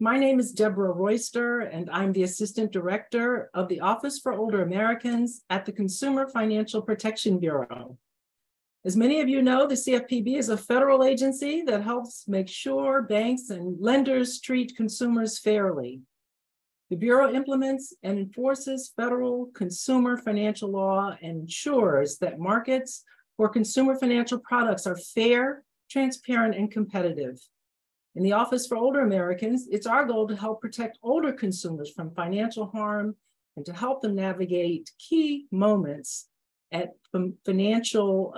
My name is Deborah Royster, and I'm the Assistant Director of the Office for Older Americans at the Consumer Financial Protection Bureau. As many of you know, the CFPB is a federal agency that helps make sure banks and lenders treat consumers fairly. The Bureau implements and enforces federal consumer financial law and ensures that markets for consumer financial products are fair, transparent, and competitive. In the Office for Older Americans, it's our goal to help protect older consumers from financial harm and to help them navigate key moments key financial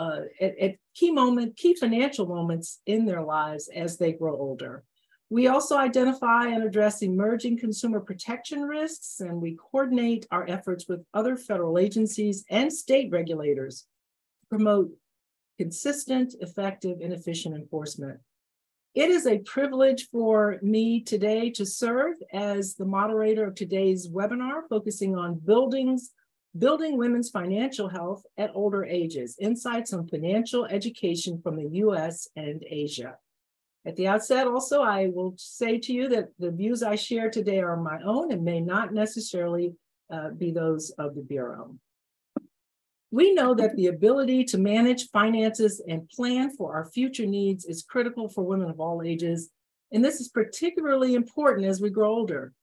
moments in their lives as they grow older. We also identify and address emerging consumer protection risks, and we coordinate our efforts with other federal agencies and state regulators to promote consistent, effective, and efficient enforcement. It is a privilege for me today to serve as the moderator of today's webinar, focusing on building women's financial health at older ages, insights on financial education from the US and Asia. At the outset, also, I will say to you that the views I share today are my own and may not necessarily be those of the Bureau. We know that the ability to manage finances and plan for our future needs is critical for women of all ages, and this is particularly important as we grow older.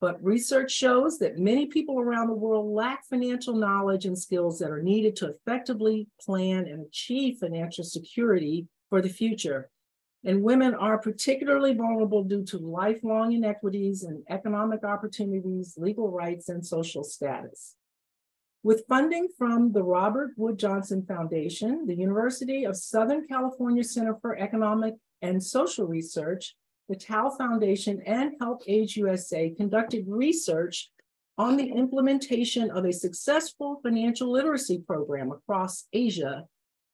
But research shows that many people around the world lack financial knowledge and skills that are needed to effectively plan and achieve financial security for the future. And women are particularly vulnerable due to lifelong inequities in economic opportunities, legal rights, and social status. With funding from the Robert Wood Johnson Foundation, the University of Southern California Center for Economic and Social Research, the Tsao Foundation, and HelpAge USA conducted research on the implementation of a successful financial literacy program across Asia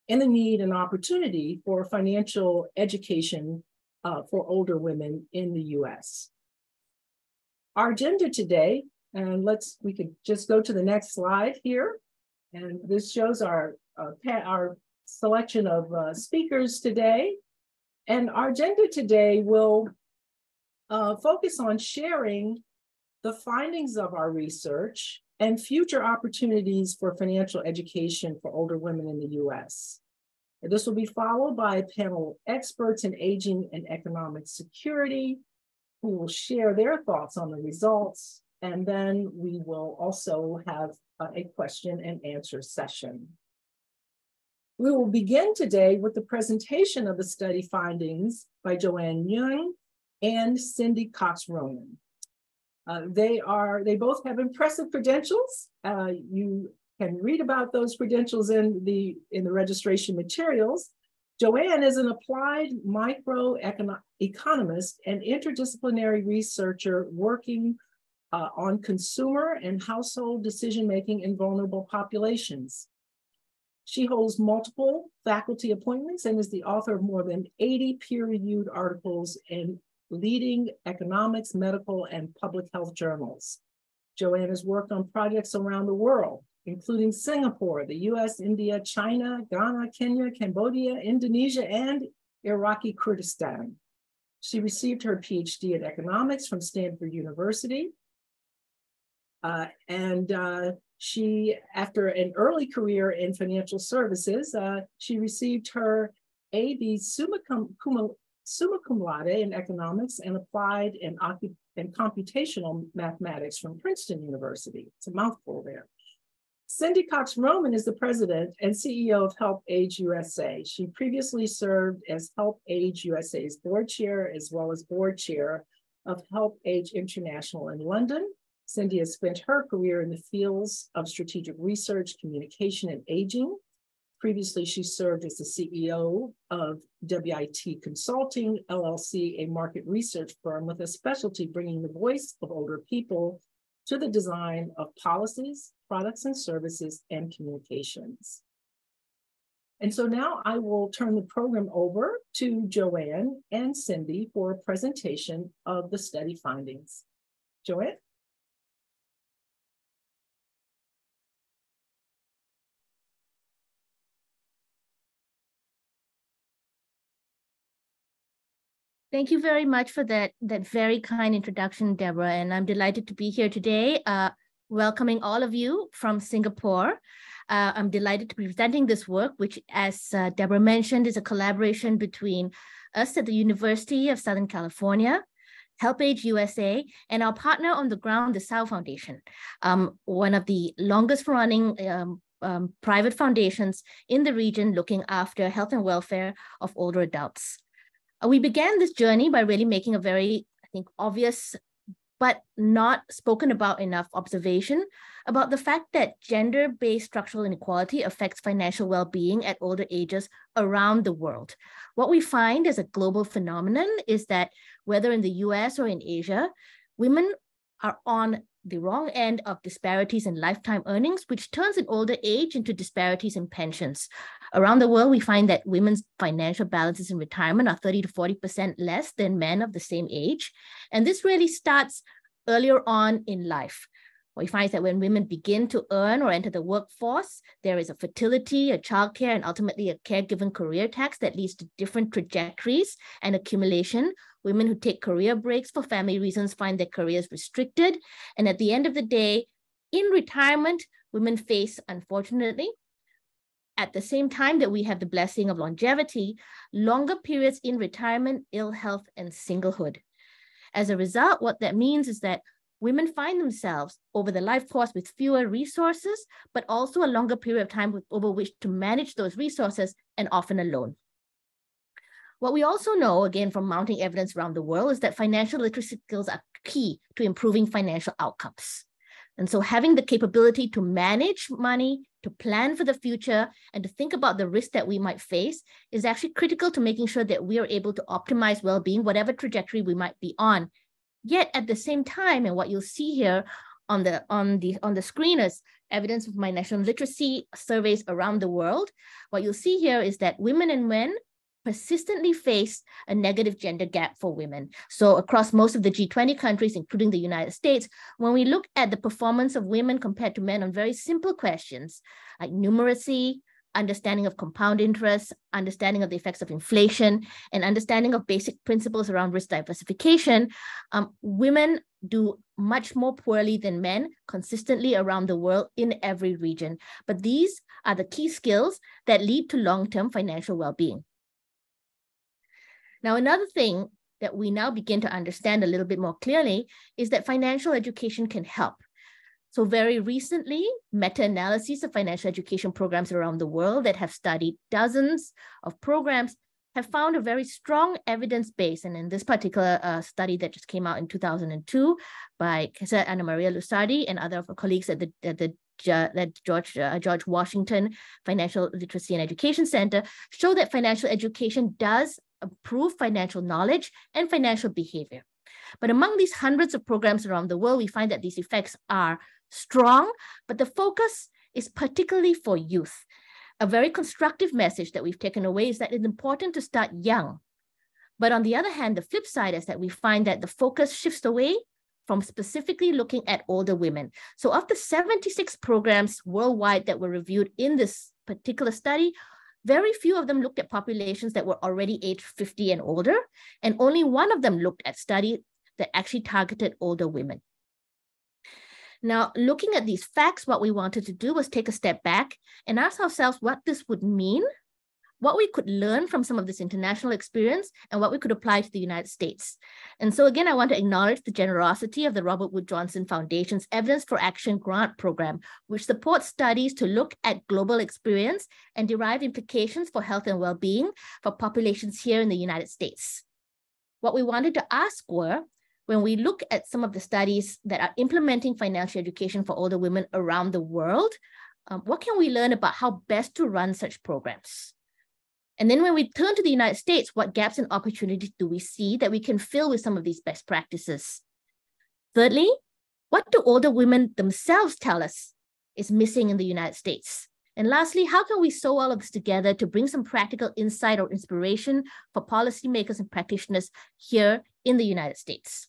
and the need and opportunity for financial education for older women in the US. Our agenda today, and we could just go to the next slide here. And this shows our selection of speakers today. And our agenda today will focus on sharing the findings of our research and future opportunities for financial education for older women in the US. And this will be followed by a panel of experts in aging and economic security who will share their thoughts on the results. And then we will also have a question and answer session. We will begin today with the presentation of the study findings by Soo-Young and Cindy Cox-Roman. They both have impressive credentials. You can read about those credentials in the registration materials. Joanne is an applied microeconomist and interdisciplinary researcher working on consumer and household decision-making in vulnerable populations. She holds multiple faculty appointments and is the author of more than 80 peer-reviewed articles in leading economics, medical, and public health journals. Joanne has worked on projects around the world, including Singapore, the US, India, China, Ghana, Kenya, Cambodia, Indonesia, and Iraqi Kurdistan. She received her PhD in economics from Stanford University. She, after an early career in financial services, she received her A.B. summa cum laude in economics and applied and computational mathematics from Princeton University. It's a mouthful there. Cindy Cox-Roman is the president and CEO of HelpAge USA. She previously served as HelpAge USA's board chair, as well as board chair of HelpAge International in London. Cynthia has spent her career in the fields of strategic research, communication, and aging. Previously, she served as the CEO of WIT Consulting, LLC, a market research firm with a specialty bringing the voice of older people to the design of policies, products and services, and communications. And so now I will turn the program over to Joanne and Cindy for a presentation of the study findings. Joanne? Thank you very much for that very kind introduction, Deborah. And I'm delighted to be here today, welcoming all of you from Singapore. I'm delighted to be presenting this work, which, as Deborah mentioned, is a collaboration between us at the University of Southern California, HelpAge USA, and our partner on the ground, the Tsao Foundation, one of the longest running private foundations in the region looking after health and welfare of older adults. We began this journey by really making a very, I think, obvious but not spoken about enough observation about the fact that gender-based structural inequality affects financial well-being at older ages around the world. What we find as a global phenomenon is that whether in the US or in Asia, women are on the wrong end of disparities in lifetime earnings, which turns in older age into disparities in pensions. Around the world, we find that women's financial balances in retirement are 30 to 40% less than men of the same age. And this really starts earlier on in life. What we find is that when women begin to earn or enter the workforce, there is a fertility, a childcare, and ultimately a caregiven career tax that leads to different trajectories and accumulation. Women who take career breaks for family reasons find their careers restricted. And at the end of the day, in retirement, women face, unfortunately, at the same time that we have the blessing of longevity, longer periods in retirement, ill health, and singlehood. As a result, what that means is that women find themselves over the life course with fewer resources, but also a longer period of time over which to manage those resources, and often alone. What we also know, again, from mounting evidence around the world, is that financial literacy skills are key to improving financial outcomes. And so having the capability to manage money, to plan for the future, and to think about the risk that we might face is actually critical to making sure that we are able to optimize well-being, whatever trajectory we might be on. Yet at the same time, and what you'll see here on the screen is evidence of my national literacy surveys around the world. What you'll see here is that women and men persistently face a negative gender gap for women. So across most of the G20 countries, including the United States, when we look at the performance of women compared to men on very simple questions like numeracy, understanding of compound interest, understanding of the effects of inflation, and understanding of basic principles around risk diversification, women do much more poorly than men consistently around the world in every region. But these are the key skills that lead to long-term financial well-being. Now, another thing that we now begin to understand a little bit more clearly is that financial education can help. So very recently, meta-analyses of financial education programs around the world that have studied dozens of programs have found a very strong evidence base. And in this particular study that just came out in 2002 by Anna Maria Lusardi and other of our colleagues at the George Washington Financial Literacy and Education Center, show that financial education does improve financial knowledge and financial behavior. But among these hundreds of programs around the world, we find that these effects are strong, but the focus is particularly for youth. A very constructive message that we've taken away is that it's important to start young. But on the other hand, the flip side is that we find that the focus shifts away from specifically looking at older women. So of the 76 programs worldwide that were reviewed in this particular study, very few of them looked at populations that were already aged 50 and older, and only one of them looked at studies that actually targeted older women. Now, looking at these facts, what we wanted to do was take a step back and ask ourselves what this would mean, what we could learn from some of this international experience, and what we could apply to the United States. And so again, I want to acknowledge the generosity of the Robert Wood Johnson Foundation's Evidence for Action grant program, which supports studies to look at global experience and derive implications for health and well-being for populations here in the United States. What we wanted to ask were, when we look at some of the studies that are implementing financial education for older women around the world, what can we learn about how best to run such programs? And then when we turn to the United States, what gaps and opportunities do we see that we can fill with some of these best practices? Thirdly, what do older women themselves tell us is missing in the United States? And lastly, how can we sew all of this together to bring some practical insight or inspiration for policymakers and practitioners here in the United States?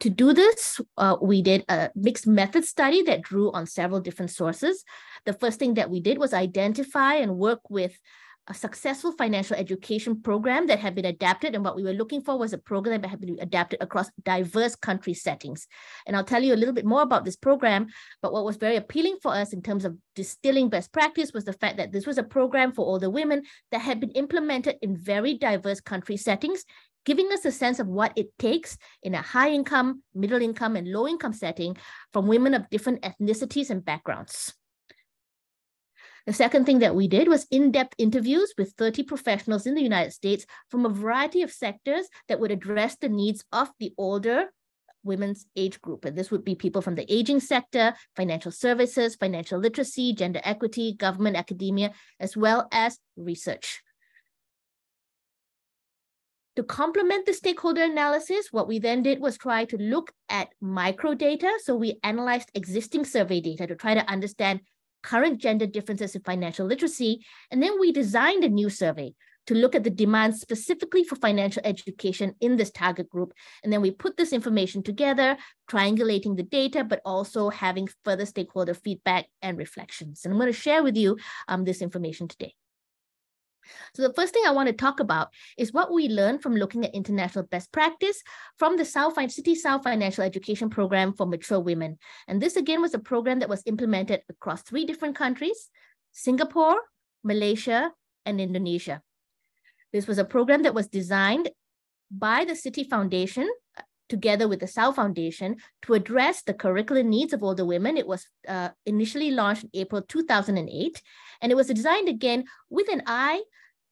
To do this, we did a mixed method study that drew on several different sources. The first thing that we did was identify and work with a successful financial education program that had been adapted. And what we were looking for was a program that had been adapted across diverse country settings. And I'll tell you a little bit more about this program, but what was very appealing for us in terms of distilling best practice was the fact that this was a program for older women that had been implemented in very diverse country settings, giving us a sense of what it takes in a high income, middle income, and low income setting from women of different ethnicities and backgrounds. The second thing that we did was in-depth interviews with 30 professionals in the United States from a variety of sectors that would address the needs of the older women's age group. And this would be people from the aging sector, financial services, financial literacy, gender equity, government, academia, as well as research. To complement the stakeholder analysis, what we then did was try to look at micro data. So we analyzed existing survey data to try to understand current gender differences in financial literacy. And then we designed a new survey to look at the demand specifically for financial education in this target group. And then we put this information together, triangulating the data, but also having further stakeholder feedback and reflections. And I'm going to share with you this information today. So the first thing I want to talk about is what we learned from looking at international best practice from the City Tsao Financial Education Program for Mature Women. And this again was a program that was implemented across 3 different countries: Singapore, Malaysia, and Indonesia. This was a program that was designed by the City Foundation together with the Tsao Foundation to address the curricular needs of older women. It was initially launched in April 2008, and it was designed again with an eye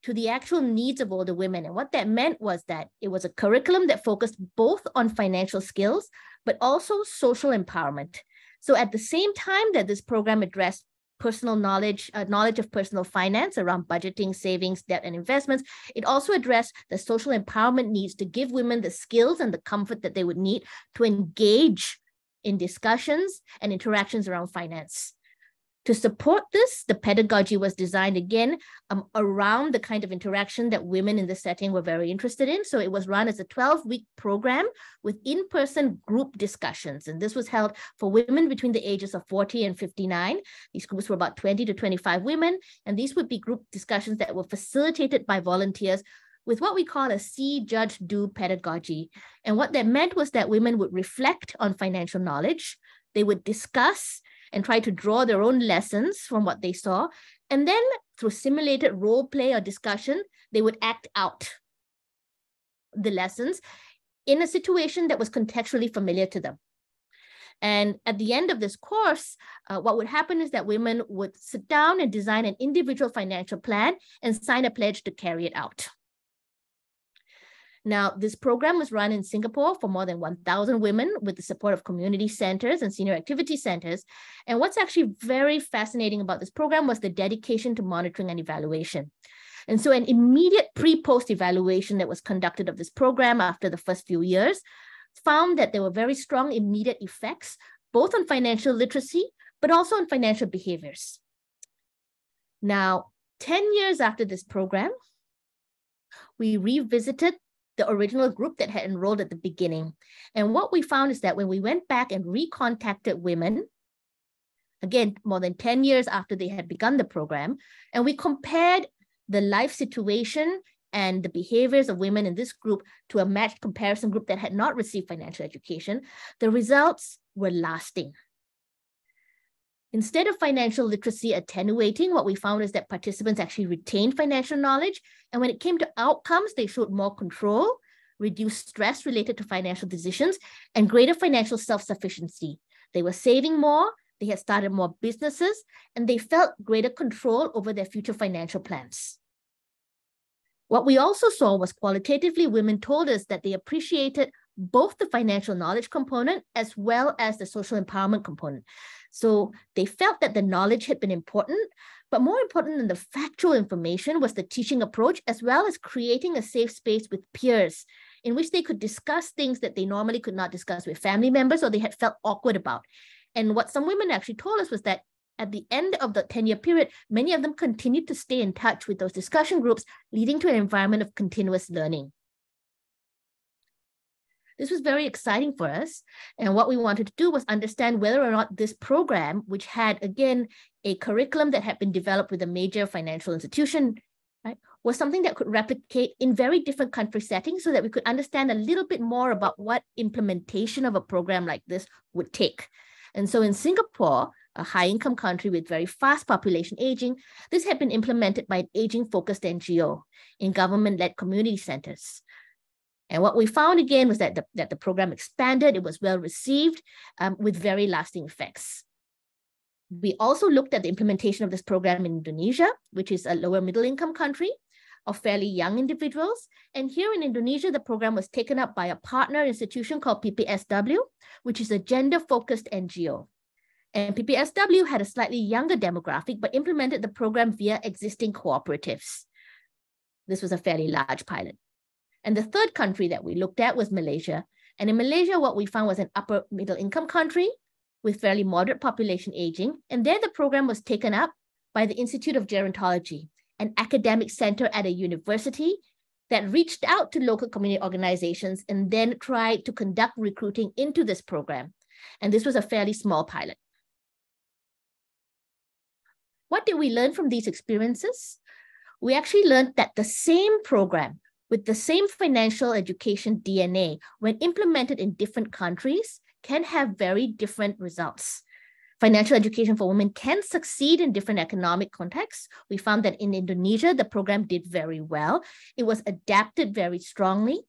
to the actual needs of older women. And what that meant was that it was a curriculum that focused both on financial skills, but also social empowerment. So at the same time that this program addressed personal knowledge, knowledge of personal finance around budgeting, savings, debt, and investments, it also addressed the social empowerment needs to give women the skills and the comfort that they would need to engage in discussions and interactions around finance. To support this, the pedagogy was designed again around the kind of interaction that women in this setting were very interested in. So it was run as a 12-week program with in-person group discussions. And this was held for women between the ages of 40 and 59. These groups were about 20 to 25 women. And these would be group discussions that were facilitated by volunteers with what we call a see, judge, do pedagogy. And what that meant was that women would reflect on financial knowledge. They would discuss and try to draw their own lessons from what they saw. And then through simulated role play or discussion, they would act out the lessons in a situation that was contextually familiar to them. And at the end of this course, what would happen is that women would sit down and design an individual financial plan and sign a pledge to carry it out. Now, this program was run in Singapore for more than 1,000 women with the support of community centers and senior activity centers. And what's actually very fascinating about this program was the dedication to monitoring and evaluation. And so an immediate pre-post evaluation that was conducted of this program after the first few years found that there were very strong immediate effects, both on financial literacy, but also on financial behaviors. Now, 10 years after this program, we revisited the original group that had enrolled at the beginning. And what we found is that when we went back and recontacted women, again, more than 10 years after they had begun the program, and we compared the life situation and the behaviors of women in this group to a matched comparison group that had not received financial education, the results were lasting. Instead of financial literacy attenuating, what we found is that participants actually retained financial knowledge. And when it came to outcomes, they showed more control, reduced stress related to financial decisions, and greater financial self-sufficiency. They were saving more, they had started more businesses, and they felt greater control over their future financial plans. What we also saw was qualitatively, women told us that they appreciated both the financial knowledge component as well as the social empowerment component. So they felt that the knowledge had been important, but more important than the factual information was the teaching approach, as well as creating a safe space with peers in which they could discuss things that they normally could not discuss with family members or they had felt awkward about. And what some women actually told us was that at the end of the 10-year period, many of them continued to stay in touch with those discussion groups, leading to an environment of continuous learning. This was very exciting for us. And what we wanted to do was understand whether or not this program, which had, again, a curriculum that had been developed with a major financial institution, right, was something that could replicate in very different country settings so that we could understand a little bit more about what implementation of a program like this would take. And so in Singapore, a high-income country with very fast population aging, this had been implemented by an aging-focused NGO in government-led community centers. And what we found again was that the program expanded, it was well received with very lasting effects. We also looked at the implementation of this program in Indonesia, which is a lower middle income country of fairly young individuals. And here in Indonesia, the program was taken up by a partner institution called PPSW, which is a gender-focused NGO. And PPSW had a slightly younger demographic, but implemented the program via existing cooperatives. This was a fairly large pilot. And the third country that we looked at was Malaysia. And in Malaysia, what we found was an upper middle income country with fairly moderate population aging. And there the program was taken up by the Institute of Gerontology, an academic center at a university that reached out to local community organizations and then tried to conduct recruiting into this program. And this was a fairly small pilot. What did we learn from these experiences? We actually learned that the same program with the same financial education DNA, when implemented in different countries, can have very different results. Financial education for women can succeed in different economic contexts. We found that in Indonesia, the program did very well. It was adapted very strongly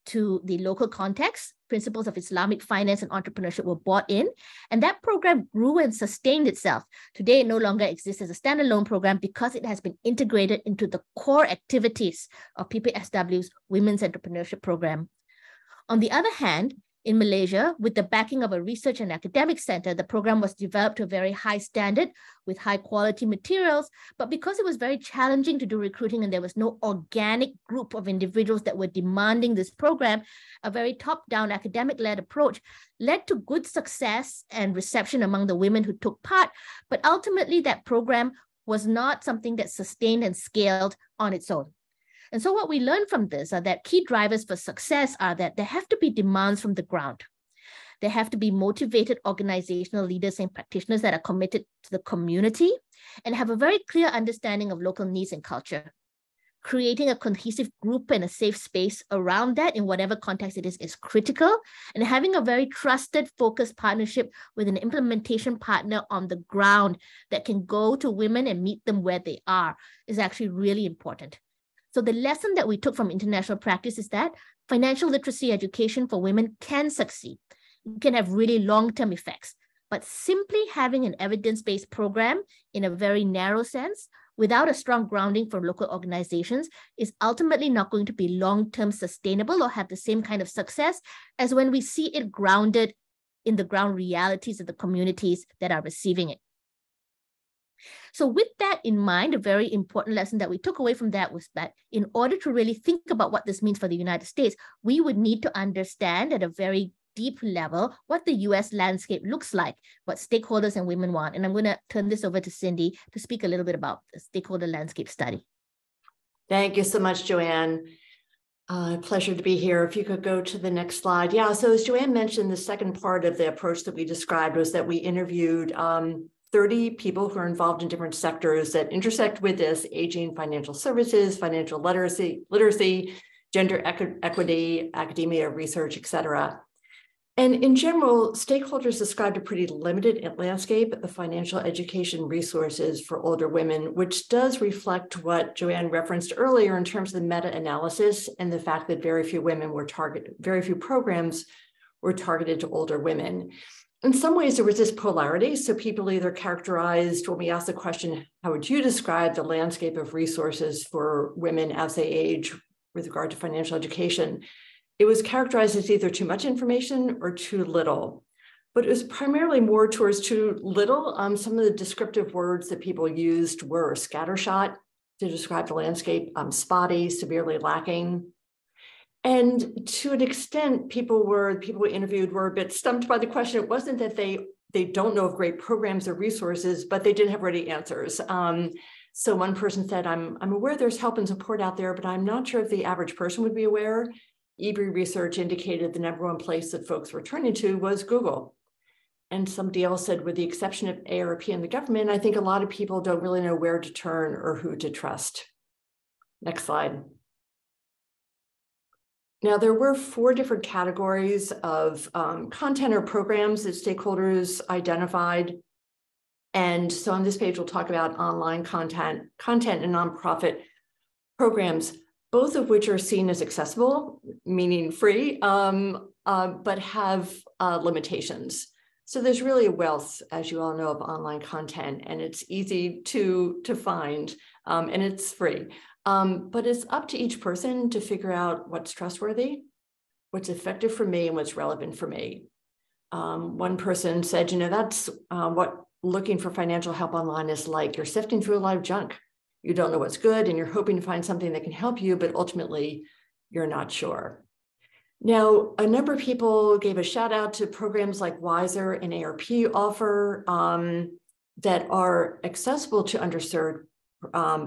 to the local context. Principles of Islamic finance and entrepreneurship were brought in, and that program grew and sustained itself. Today, it no longer exists as a standalone program because it has been integrated into the core activities of PPSW's Women's Entrepreneurship Program. On the other hand, in Malaysia, with the backing of a research and academic center, the program was developed to a very high standard with high quality materials. But because it was very challenging to do recruiting and there was no organic group of individuals that were demanding this program, a very top-down academic-led approach led to good success and reception among the women who took part. But ultimately, that program was not something that sustained and scaled on its own. And so what we learned from this are that key drivers for success are that there have to be demands from the ground. There have to be motivated organizational leaders and practitioners that are committed to the community and have a very clear understanding of local needs and culture. Creating a cohesive group and a safe space around that in whatever context it is critical. And having a very trusted, focused partnership with an implementation partner on the ground that can go to women and meet them where they are is actually really important. So the lesson that we took from international practice is that financial literacy education for women can succeed. It can have really long-term effects, but simply having an evidence-based program in a very narrow sense without a strong grounding for local organizations is ultimately not going to be long-term sustainable or have the same kind of success as when we see it grounded in the ground realities of the communities that are receiving it. So with that in mind, a very important lesson that we took away from that was that in order to really think about what this means for the United States, we would need to understand at a very deep level what the US landscape looks like, what stakeholders and women want. And I'm going to turn this over to Cindy to speak a little bit about the stakeholder landscape study. Thank you so much, Joanne. Pleasure to be here. If you could go to the next slide. Yeah, so as Joanne mentioned, the second part of the approach that we described was that we interviewed 30 people who are involved in different sectors that intersect with this: aging, financial services, financial literacy, gender equity, academia, research, et cetera. And in general, stakeholders described a pretty limited landscape of financial education resources for older women, which does reflect what Joanne referenced earlier in terms of the meta-analysis and the fact that very few programs were targeted to older women. In some ways, there was this polarity. So people either characterized, when we asked the question, how would you describe the landscape of resources for women as they age with regard to financial education? It was characterized as either too much information or too little, but it was primarily more towards too little. Some of the descriptive words that people used were scattershot to describe the landscape, spotty, severely lacking. And to an extent, people we interviewed were a bit stumped by the question. It wasn't that they don't know of great programs or resources, but they didn't have ready answers. So one person said, I'm aware there's help and support out there, but I'm not sure if the average person would be aware. EBRI research indicated the number one place that folks were turning to was Google. And somebody else said, with the exception of AARP and the government, I think a lot of people don't really know where to turn or who to trust. Next slide. Now, there were 4 different categories of content or programs that stakeholders identified. And so on this page, we'll talk about online content and nonprofit programs, both of which are seen as accessible, meaning free, but have limitations. So there's really a wealth, as you all know, of online content, and it's easy to find, and it's free. But it's up to each person to figure out what's trustworthy, what's effective for me, and what's relevant for me. One person said, that's what looking for financial help online is like. You're sifting through a lot of junk. You don't know what's good, and you're hoping to find something that can help you, but ultimately you're not sure. Now, a number of people gave a shout out to programs like Wiser and ARP offer that are accessible to underserved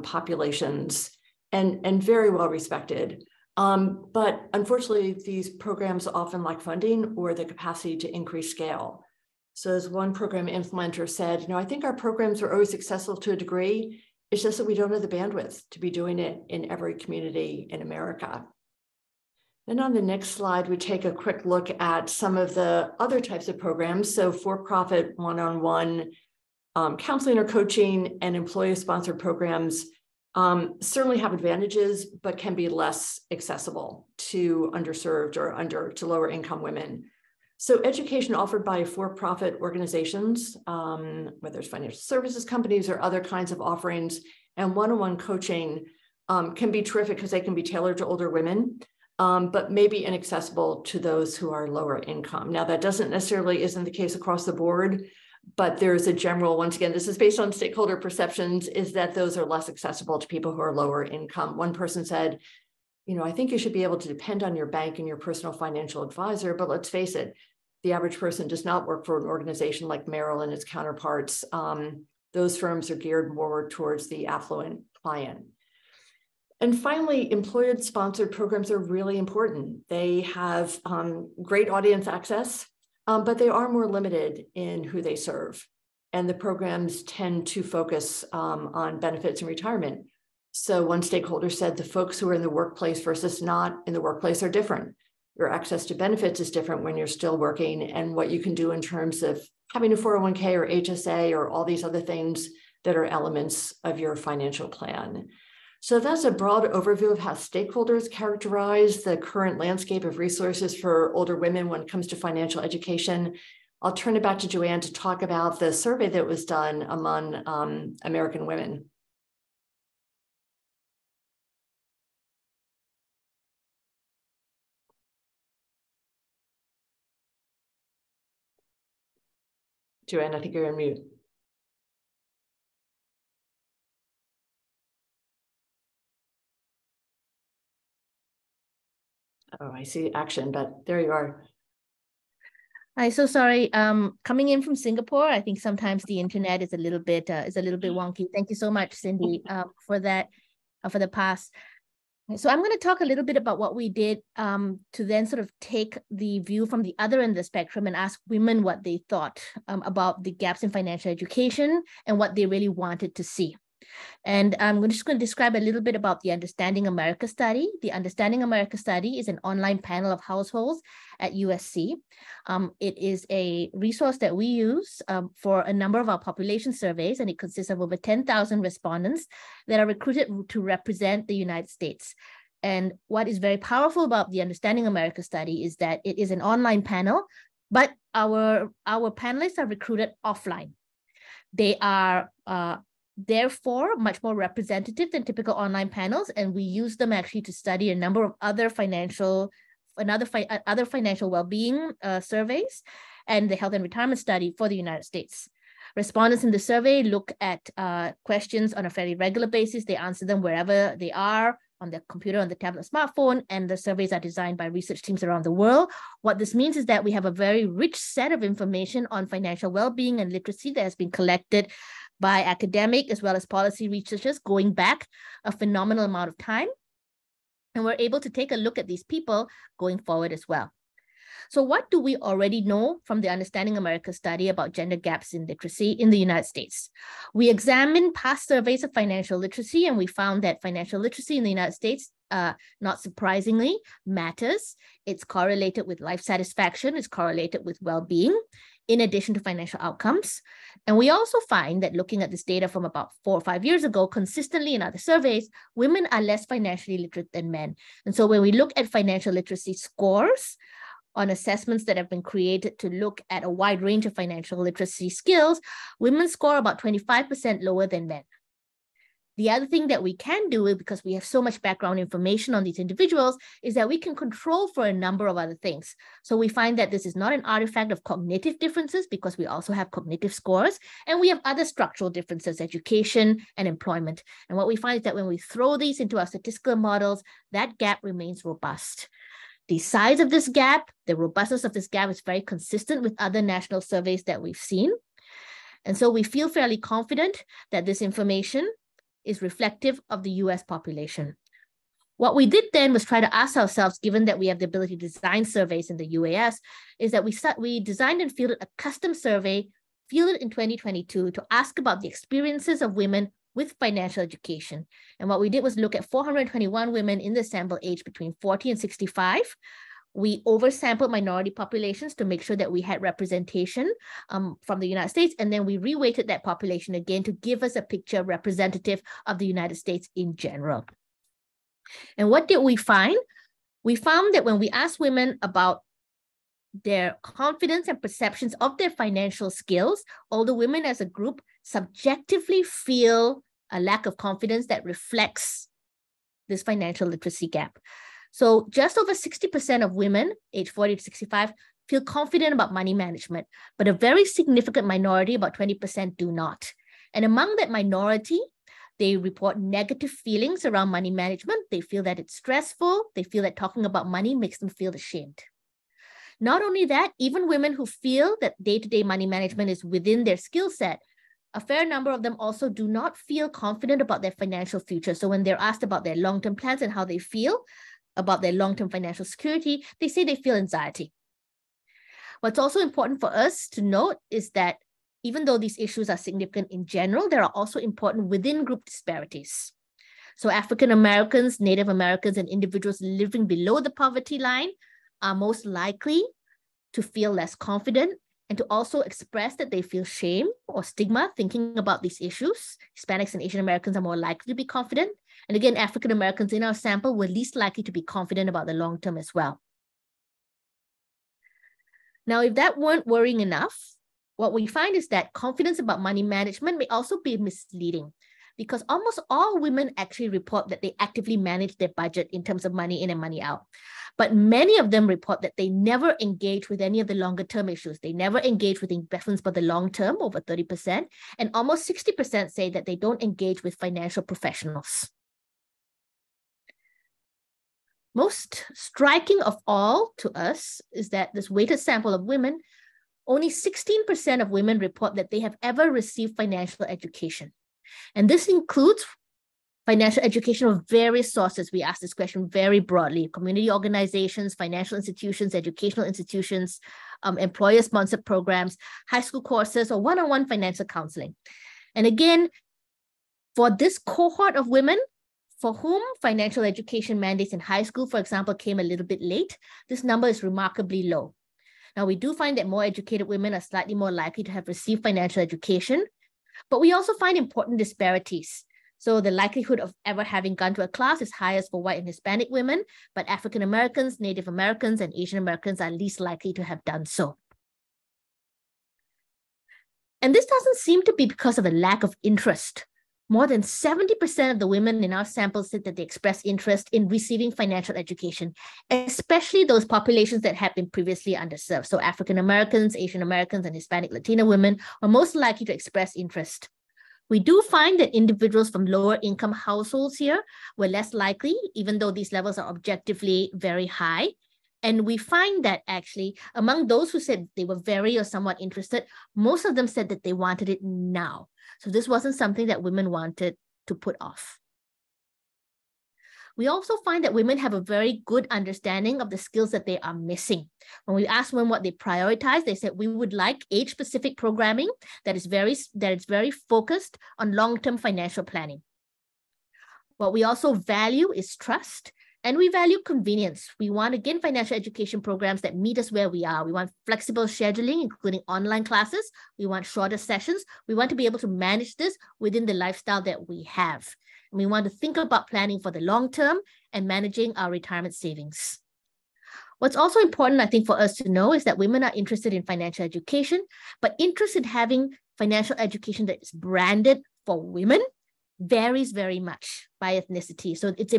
populations and very well respected. But unfortunately, these programs often lack funding or the capacity to increase scale. So as one program implementer said, I think our programs are always accessible to a degree. It's just that we don't have the bandwidth to be doing it in every community in America. Then on the next slide, we take a quick look at some of the other types of programs. So for-profit, one-on-one counseling or coaching and employer-sponsored programs certainly have advantages, but can be less accessible to underserved or to lower income women. So education offered by for-profit organizations, whether it's financial services companies or other kinds of offerings, and one-on-one coaching can be terrific because they can be tailored to older women, but maybe inaccessible to those who are lower income. Now, that isn't the case across the board, but there's a general, once again, this is based on stakeholder perceptions, is that those are less accessible to people who are lower income. One person said, I think you should be able to depend on your bank and your personal financial advisor, but let's face it, the average person does not work for an organization like Merrill and its counterparts. Those firms are geared more towards the affluent client. And finally, employer-sponsored programs are really important. They have great audience access, but they are more limited in who they serve. And the programs tend to focus on benefits and retirement. So one stakeholder said the folks who are in the workplace versus not in the workplace are different. Your access to benefits is different when you're still working, and what you can do in terms of having a 401k or HSA or all these other things that are elements of your financial plan. So that's a broad overview of how stakeholders characterize the current landscape of resources for older women when it comes to financial education. I'll turn it back to Joanne to talk about the survey that was done among American women. Joanne, I think you're on mute. Oh, I see action, but there you are. I'm so sorry. Coming in from Singapore, I think sometimes the internet is a little bit wonky. Thank you so much, Cindy, for that, for the pass. So I'm going to talk a little bit about what we did to then sort of take the view from the other end of the spectrum and ask women what they thought about the gaps in financial education and what they really wanted to see. And I'm just going to describe a little bit about the Understanding America study. The Understanding America study is an online panel of households at USC. It is a resource that we use for a number of our population surveys, and it consists of over 10,000 respondents that are recruited to represent the United States. And what is very powerful about the Understanding America study is that it is an online panel, but our panelists are recruited offline. They are therefore much more representative than typical online panels, and we use them actually to study a number of other financial well-being surveys and the health and retirement study for the United States. Respondents in the survey look at questions on a fairly regular basis. They answer them wherever they are, on their computer, on the tablet, smartphone, and the surveys are designed by research teams around the world. What this means is that we have a very rich set of information on financial well-being and literacy that has been collected by academic as well as policy researchers going back a phenomenal amount of time. And we're able to take a look at these people going forward as well. So what do we already know from the Understanding America study about gender gaps in literacy in the United States? We examined past surveys of financial literacy, and we found that financial literacy in the United States, not surprisingly, matters. It's correlated with life satisfaction, it's correlated with well-being, in addition to financial outcomes. And we also find that looking at this data from about 4 or 5 years ago, consistently in other surveys, women are less financially literate than men. And so when we look at financial literacy scores on assessments that have been created to look at a wide range of financial literacy skills, women score about 25% lower than men. The other thing that we can do, because we have so much background information on these individuals, is that we can control for a number of other things. So we find that this is not an artifact of cognitive differences, because we also have cognitive scores, and we have other structural differences, education and employment. And what we find is that when we throw these into our statistical models, that gap remains robust. The size of this gap, the robustness of this gap is very consistent with other national surveys that we've seen. And so we feel fairly confident that this information is reflective of the US population. What we did then was try to ask ourselves, given that we have the ability to design surveys in the UAS, is that we designed and fielded a custom survey fielded in 2022 to ask about the experiences of women with financial education. And what we did was look at 421 women in the sample age between 40 and 65. We oversampled minority populations to make sure that we had representation from the United States. And then we reweighted that population again to give us a picture representative of the United States in general. And what did we find? We found that when we asked women about their confidence and perceptions of their financial skills, older women as a group subjectively feel a lack of confidence that reflects this financial literacy gap. So just over 60% of women aged 40 to 65 feel confident about money management, but a very significant minority, about 20%, do not. And among that minority, they report negative feelings around money management. They feel that it's stressful. They feel that talking about money makes them feel ashamed. Not only that, even women who feel that day-to-day money management is within their skill set, a fair number of them also do not feel confident about their financial future. So when they're asked about their long-term plans and how they feel about their long-term financial security, they say they feel anxiety. What's also important for us to note is that even though these issues are significant in general, there are also important within-group disparities. So African Americans, Native Americans, and individuals living below the poverty line are most likely to feel less confident and to also express that they feel shame or stigma thinking about these issues. Hispanics and Asian Americans are more likely to be confident. And again, African Americans in our sample were least likely to be confident about the long term as well. Now, if that weren't worrying enough, what we find is that confidence about money management may also be misleading, because almost all women actually report that they actively manage their budget in terms of money in and money out. But many of them report that they never engage with any of the longer term issues. They never engage with investments for the long term, over 30%. And almost 60% say that they don't engage with financial professionals. Most striking of all to us is that this weighted sample of women, only 16% of women report that they have ever received financial education. And this includes financial education of various sources. We ask this question very broadly: community organizations, financial institutions, educational institutions, employer-sponsored programs, high school courses, or one-on-one financial counseling. And again, for this cohort of women for whom financial education mandates in high school, for example, came a little bit late, this number is remarkably low. Now, we do find that more educated women are slightly more likely to have received financial education, but we also find important disparities. So the likelihood of ever having gone to a class is highest for white and Hispanic women, but African Americans, Native Americans, and Asian Americans are least likely to have done so. And this doesn't seem to be because of a lack of interest. More than 70% of the women in our sample said that they expressed interest in receiving financial education, especially those populations that had been previously underserved. So African Americans, Asian Americans, and Hispanic Latina women are most likely to express interest. We do find that individuals from lower income households here were less likely, even though these levels are objectively very high. And we find that actually among those who said they were very or somewhat interested, most of them said that they wanted it now. So this wasn't something that women wanted to put off. We also find that women have a very good understanding of the skills that they are missing. When we ask women what they prioritize, they said, we would like age-specific programming that is very focused on long-term financial planning. What we also value is trust, and we value convenience. We want, again, financial education programs that meet us where we are. We want flexible scheduling, including online classes. We want shorter sessions. We want to be able to manage this within the lifestyle that we have. And we want to think about planning for the long term and managing our retirement savings. What's also important, I think, for us to know is that women are interested in financial education, but interest in having financial education that is branded for women varies very much by ethnicity. So it's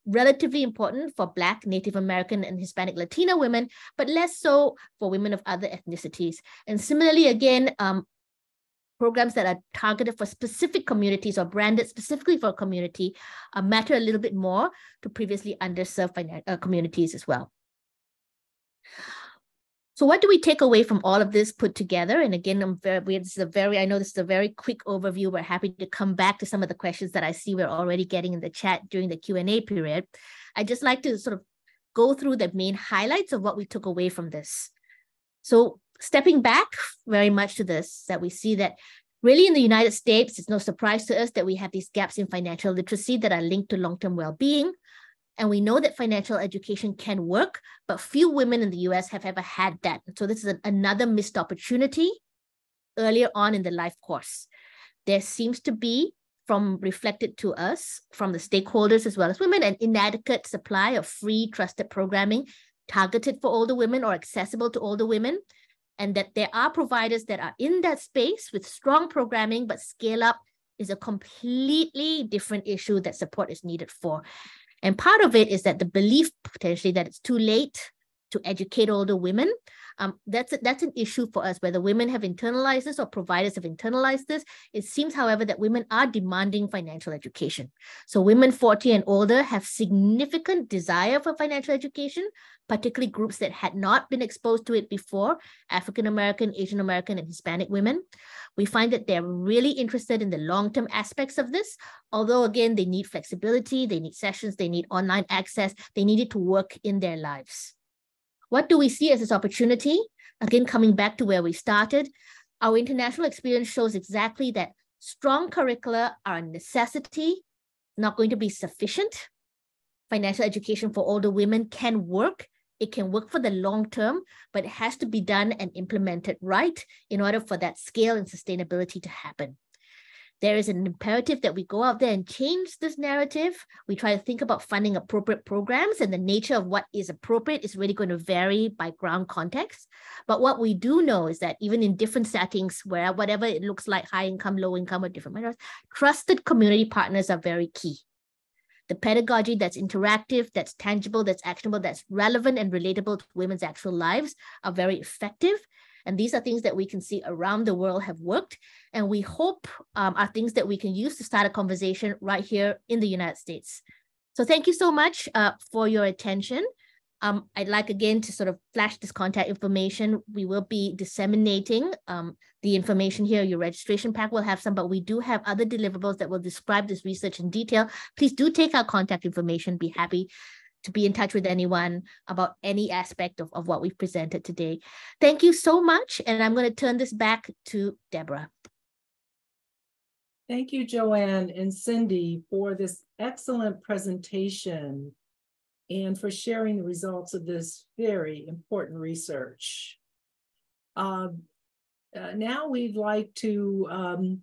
relatively important for Black, Native American, and Hispanic Latina women, but less so for women of other ethnicities. And similarly, again, programs that are targeted for specific communities or branded specifically for a community matter a little bit more to previously underserved communities as well. So what do we take away from all of this put together? And again, I know this is a very quick overview. We're happy to come back to some of the questions that I see we're already getting in the chat during the Q&A period. I'd just like to sort of go through the main highlights of what we took away from this. So stepping back very much to this, that we see that really in the United States, it's no surprise to us that we have these gaps in financial literacy that are linked to long-term well-being. And we know that financial education can work, but few women in the US have ever had that. So this is another missed opportunity earlier on in the life course. There seems to be, reflected to us from the stakeholders as well as women, an inadequate supply of free, trusted programming targeted for older women or accessible to older women, and that there are providers that are in that space with strong programming, but scale up is a completely different issue that support is needed for. And part of it is that the belief potentially that it's too late to educate older women. That's an issue for us, whether women have internalized this or providers have internalized this. It seems, however, that women are demanding financial education. So women 40 and older have significant desire for financial education, particularly groups that had not been exposed to it before, African American, Asian American, and Hispanic women. We find that they're really interested in the long-term aspects of this, although again, they need flexibility, they need sessions, they need online access, they need it to work in their lives. What do we see as this opportunity? Again, coming back to where we started, our international experience shows exactly that strong curricula are a necessity, not going to be sufficient. Financial education for older women can work. It can work for the long term, but it has to be done and implemented right in order for that scale and sustainability to happen. There is an imperative that we go out there and change this narrative. We try to think about funding appropriate programs, and the nature of what is appropriate is really going to vary by ground context. But what we do know is that even in different settings, where whatever it looks like, high income, low income, or different minorities, trusted community partners are very key. The pedagogy that's interactive, that's tangible, that's actionable, that's relevant and relatable to women's actual lives are very effective. And these are things that we can see around the world have worked. And we hope are things that we can use to start a conversation right here in the United States. So thank you so much for your attention. I'd like again to sort of flash this contact information. We will be disseminating the information here. Your registration pack will have some, but we do have other deliverables that will describe this research in detail. Please do take our contact information. Be happy to be in touch with anyone about any aspect of what we've presented today. Thank you so much. And I'm going to turn this back to Deborah. Thank you, Joanne and Cindy, for this excellent presentation and for sharing the results of this very important research. Now we'd like to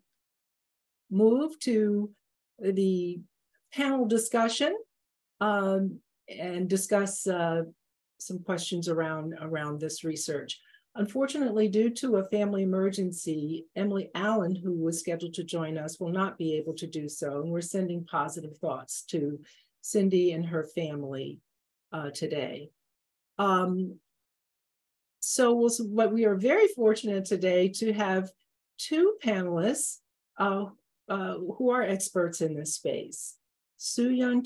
move to the panel discussion and discuss some questions around this research. Unfortunately, due to a family emergency, Emily Allen, who was scheduled to join us, will not be able to do so. And we're sending positive thoughts to Cindy and her family today. But we are very fortunate today to have two panelists who are experts in this space, Soo-Young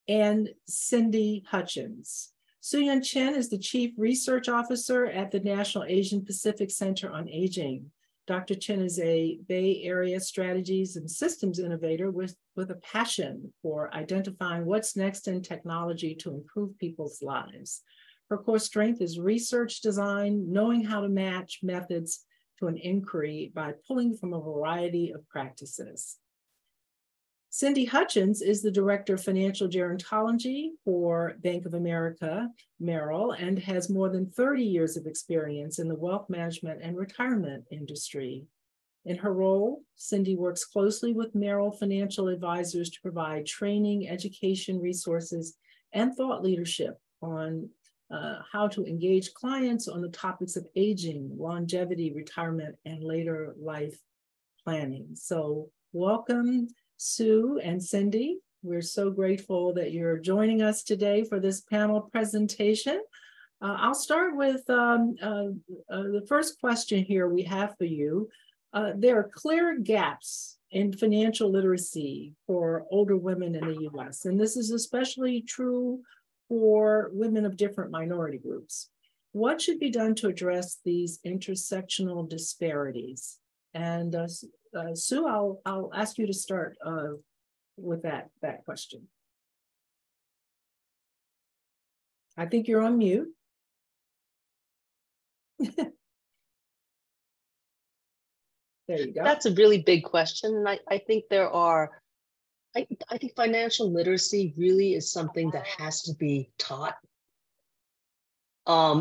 and Cindy Hutchins. Soo-Young is the Chief Research Officer at the National Asian Pacific Center on Aging. Dr. Chen is a Bay Area strategies and systems innovator with a passion for identifying what's next in technology to improve people's lives. Her core strength is research design, knowing how to match methods to an inquiry by pulling from a variety of practices. Cindy Hutchins is the Director of Financial Gerontology for Bank of America, Merrill, and has more than 30 years of experience in the wealth management and retirement industry. In her role, Cindy works closely with Merrill financial advisors to provide training, education, resources, and thought leadership on how to engage clients on the topics of aging, longevity, retirement, and later life planning. So welcome, Sue and Cindy. We're so grateful that you're joining us today for this panel presentation. I'll start with the first question here we have for you. There are clear gaps in financial literacy for older women in the US, and this is especially true for women of different minority groups. What should be done to address these intersectional disparities? And Sue, I'll ask you to start with that question. I think you're on mute. There you go. That's a really big question. And I think there are, I think financial literacy really is something that has to be taught.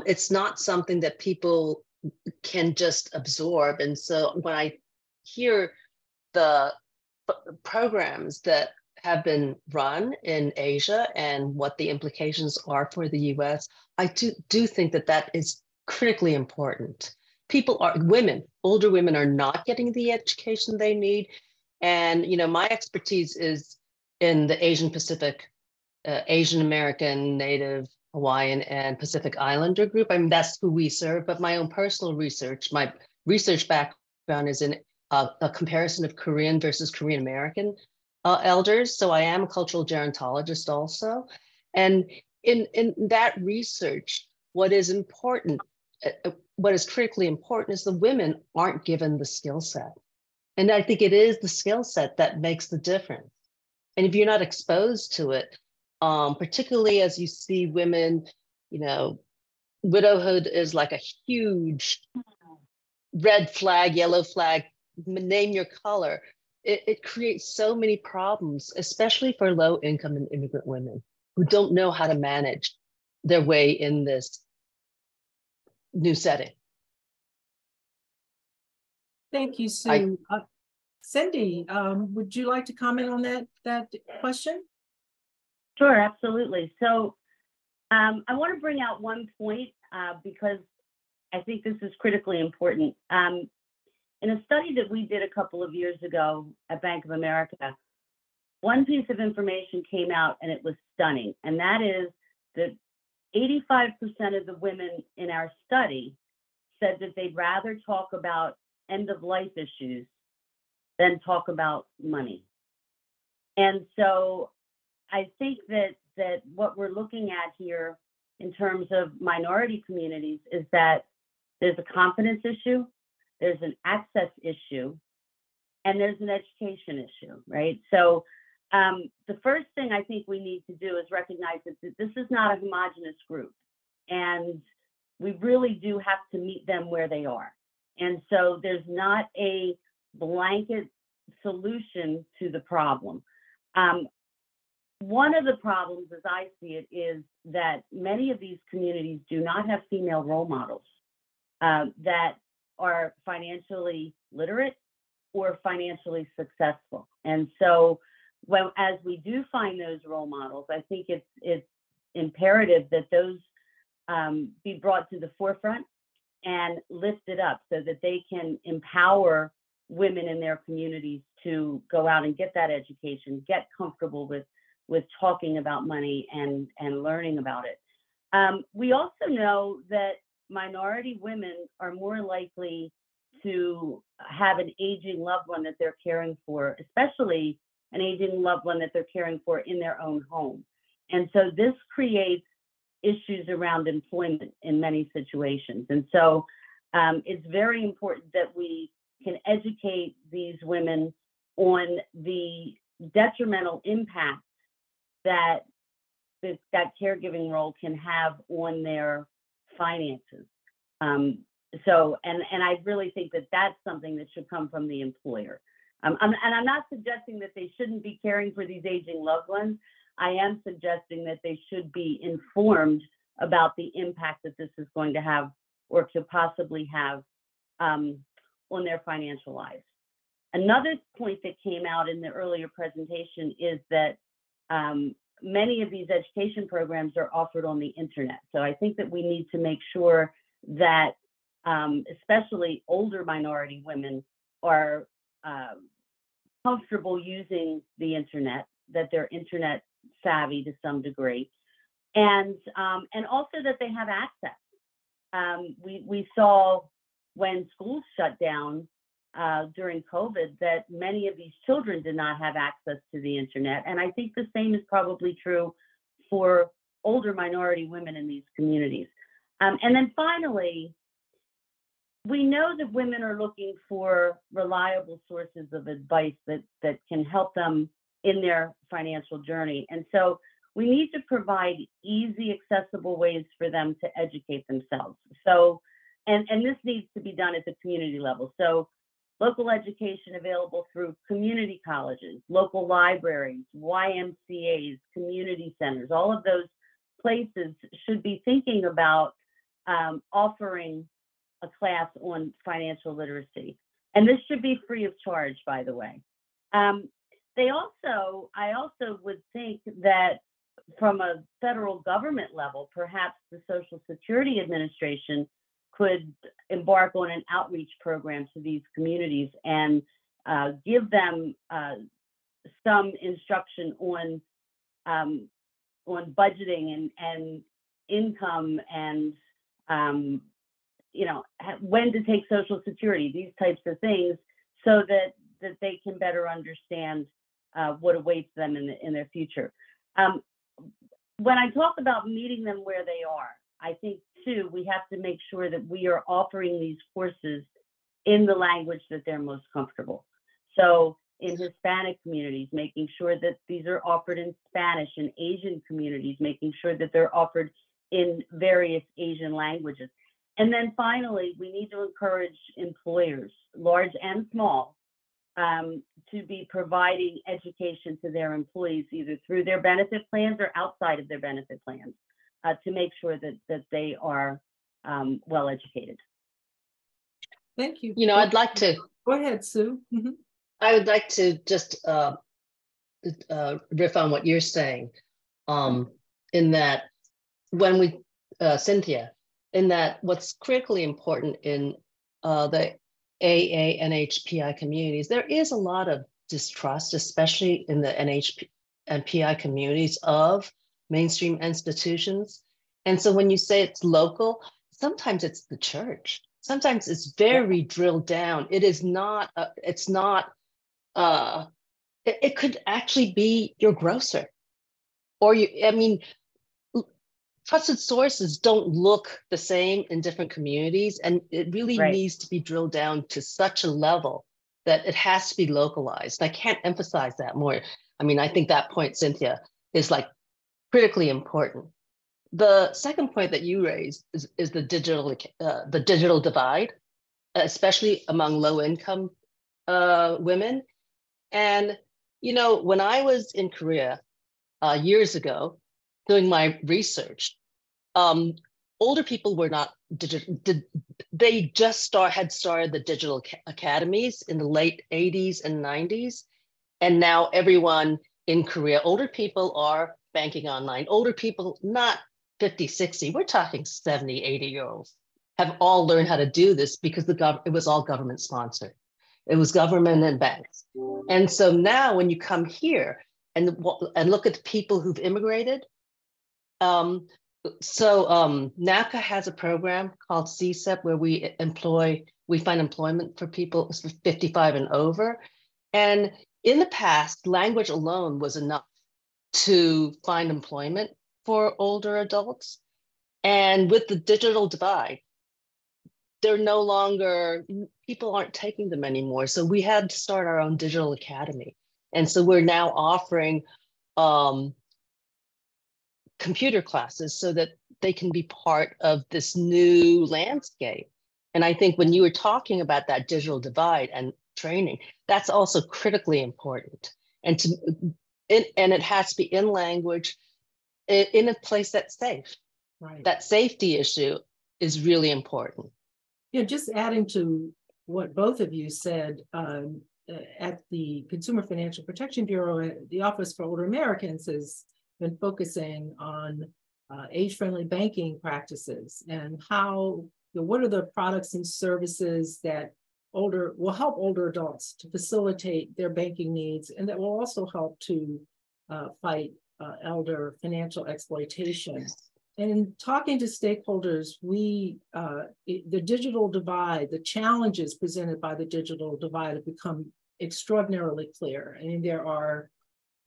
It's not something that people can just absorb. And so when I hear the programs that have been run in Asia and what the implications are for the US, I do think that that is critically important. Older women are not getting the education they need. And, you know, my expertise is in the Asian Pacific, Asian American, Native, Hawaiian, and Pacific Islander group. I mean, that's who we serve, but my own personal research, my research background is in a comparison of Korean versus Korean American elders. So I am a cultural gerontologist also. And in that research, what is important, what is critically important is the women aren't given the skill set. And I think it is the skill set that makes the difference. And if you're not exposed to it, particularly as you see women, you know, widowhood is like a huge red flag, yellow flag, name your color. It creates so many problems, especially for low income and immigrant women who don't know how to manage their way in this new setting. Thank you, Sue. Cindy, would you like to comment on that question? Sure, absolutely. So I want to bring out one point because I think this is critically important. In a study that we did a couple of years ago at Bank of America, one piece of information came out and it was stunning, and that is that 85% of the women in our study said that they'd rather talk about end-of-life issues than talk about money. And so I think that what we're looking at here in terms of minority communities is that there's a confidence issue, there's an access issue, and there's an education issue, right? So the first thing I think we need to do is recognize that this is not a homogenous group, and we really do have to meet them where they are. And so there's not a blanket solution to the problem. One of the problems, as I see it, is that many of these communities do not have female role models that are financially literate or financially successful. And so as we do find those role models, I think it's imperative that those be brought to the forefront and lifted up so that they can empower women in their communities to go out and get that education, get comfortable with talking about money and learning about it. We also know that minority women are more likely to have an aging loved one that they're caring for, especially an aging loved one that they're caring for in their own home. And so this creates issues around employment in many situations. And so it's very important that we can educate these women on the detrimental impact that that caregiving role can have on their finances. So I really think that that's something that should come from the employer. And I'm not suggesting that they shouldn't be caring for these aging loved ones. I am suggesting that they should be informed about the impact that this is going to have or could possibly have on their financial lives. Another point that came out in the earlier presentation is that many of these education programs are offered on the internet. So I think that we need to make sure that especially older minority women are comfortable using the internet, that they're internet savvy to some degree, and also that they have access. We saw when schools shut down during COVID that many of these children did not have access to the internet, and I think the same is probably true for older minority women in these communities. And then finally, we know that women are looking for reliable sources of advice that can help them in their financial journey. And so we need to provide easy, accessible ways for them to educate themselves. So, and this needs to be done at the community level. So local education available through community colleges, local libraries, YMCAs, community centers, all of those places should be thinking about offering a class on financial literacy. And this should be free of charge, by the way. I also would think that from a federal government level, perhaps the Social Security Administration could embark on an outreach program to these communities and give them some instruction on budgeting and income and when to take Social Security, these types of things, so that they can better understand what awaits them in their future. When I talk about meeting them where they are, I think too, we have to make sure that we are offering these courses in the language that they're most comfortable. So in Hispanic communities, making sure that these are offered in Spanish, in Asian communities, making sure that they're offered in various Asian languages. And then finally, we need to encourage employers, large and small, to be providing education to their employees, either through their benefit plans or outside of their benefit plans, to make sure that they are well educated. Thank you. I'd like to Go ahead, Sue. Mm-hmm. I would like to just riff on what you're saying, in that when we, Cynthia, in that what's critically important in the AA, NHPI communities, there is a lot of distrust, especially in the NH and PI communities, of mainstream institutions. And so when you say it's local, sometimes it's the church. Sometimes it's very drilled down. It is not, it could actually be your grocer. Or trusted sources don't look the same in different communities, and it really needs to be drilled down to such a level that it has to be localized. I can't emphasize that more. I think that point, Cynthia, is like critically important. The second point that you raised is the digital divide, especially among low-income women. And when I was in Korea years ago doing my research, older people were not digital. They just had started the digital academies in the late 80s and 90s. And now everyone in Korea, older people are banking online. Older people, not 50, 60, we're talking 70, 80-year-olds, have all learned how to do this because it was all government sponsored. It was government and banks. And so now when you come here and look at the people who've immigrated, NAPCA has a program called CSEP where we find employment for people 55 and over. And in the past, language alone was enough to find employment for older adults. And with the digital divide, they're no longer, people aren't taking them anymore. So we had to start our own digital academy. And so we're now offering computer classes so that they can be part of this new landscape. And I think when you were talking about that digital divide and training, that's also critically important. And it has to be in language, in a place that's safe. Right. That safety issue is really important. Yeah, just adding to what both of you said, at the Consumer Financial Protection Bureau, the Office for Older Americans has been focusing on age-friendly banking practices and how, what are the products and services that will help older adults to facilitate their banking needs, and that will also help to fight elder financial exploitation. Yes. And in talking to stakeholders, the digital divide, the challenges presented by the digital divide have become extraordinarily clear. I mean, there are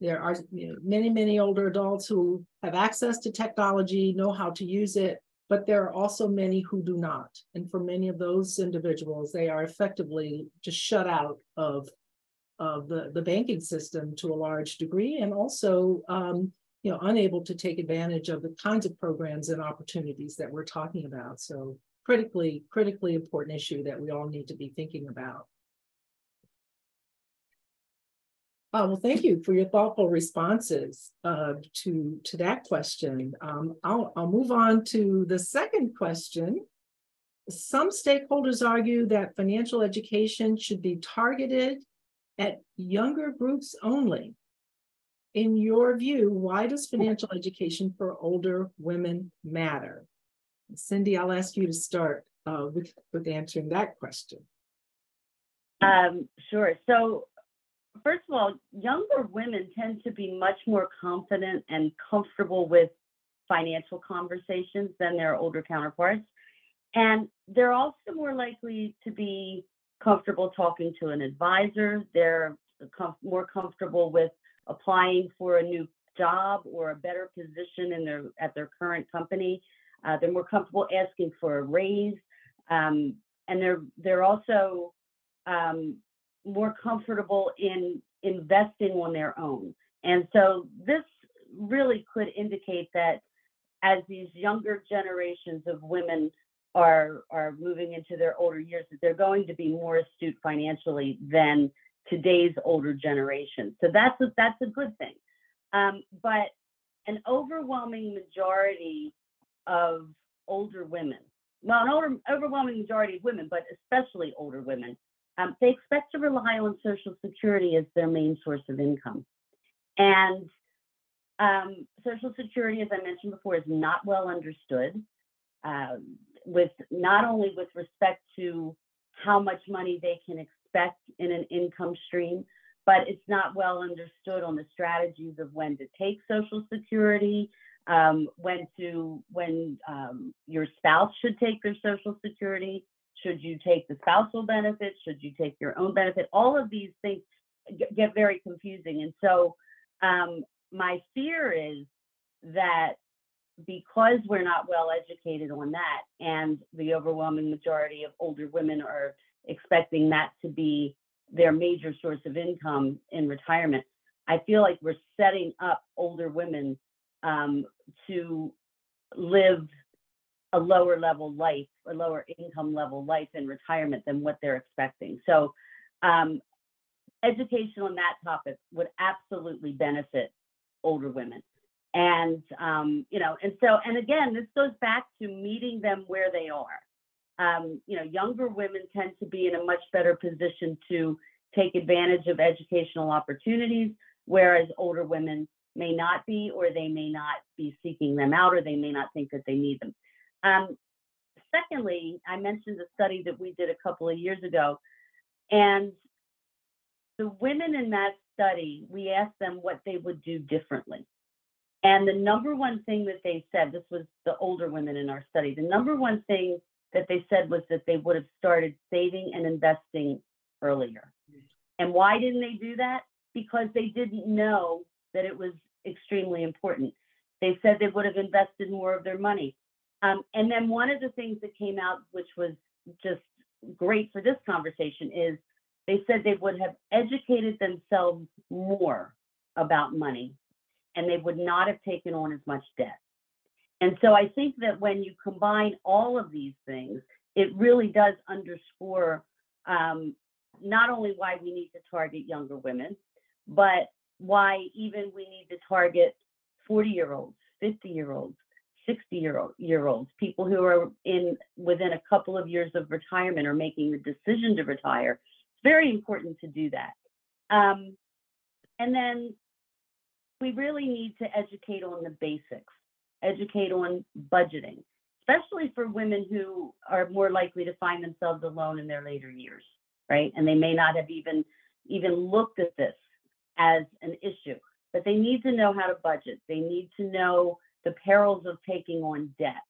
many older adults who have access to technology, know how to use it, but there are also many who do not. And for many of those individuals, they are effectively just shut out of the banking system to a large degree, and also unable to take advantage of the kinds of programs and opportunities that we're talking about. So critically important issue that we all need to be thinking about. Well, thank you for your thoughtful responses to that question. I'll move on to the second question. Some stakeholders argue that financial education should be targeted at younger groups only. In your view, why does financial education for older women matter? Cindy, I'll ask you to start with answering that question. Sure. So first of all, younger women tend to be much more confident and comfortable with financial conversations than their older counterparts. And they're also more likely to be comfortable talking to an advisor. They're more comfortable with applying for a new job or a better position at their current company. They're more comfortable asking for a raise, and they're also more comfortable in investing on their own. And so this really could indicate that as these younger generations of women are moving into their older years, that they're going to be more astute financially than today's older generation. So that's a good thing. But an overwhelming majority of older women, well, an overwhelming majority of women, but especially older women, they expect to rely on Social Security as their main source of income. And Social Security, as I mentioned before, is not well understood, not only with respect to how much money they can expect in an income stream, but it's not well understood on the strategies of when to take Social Security, when your spouse should take their Social Security, should you take the spousal benefit, should you take your own benefit. All of these things get very confusing. And so my fear is that because we're not well educated on that, and the overwhelming majority of older women are expecting that to be their major source of income in retirement, I feel like we're setting up older women to live a lower level life, or lower income level life in retirement than what they're expecting. So education on that topic would absolutely benefit older women. And, and again, this goes back to meeting them where they are. Younger women tend to be in a much better position to take advantage of educational opportunities, whereas older women may not be, or they may not be seeking them out, or they may not think that they need them. Secondly, I mentioned a study that we did a couple of years ago, and the women in that study, we asked them what they would do differently. And the number one thing that they said, this was the older women in our study, the number one thing that they said was that they would have started saving and investing earlier. And why didn't they do that? Because they didn't know that it was extremely important. They said they would have invested more of their money. And then one of the things that came out, which was just great for this conversation is they said they would have educated themselves more about money and they would not have taken on as much debt. And so I think that when you combine all of these things, it really does underscore not only why we need to target younger women, but why even we need to target 40-year-olds, 50-year-olds, 60-year-olds, people who are within a couple of years of retirement or making the decision to retire. It's very important to do that. And then we really need to educate on the basics, educate on budgeting, especially for women who are more likely to find themselves alone in their later years, right? And they may not have even looked at this as an issue, but they need to know how to budget. They need to know the perils of taking on debt.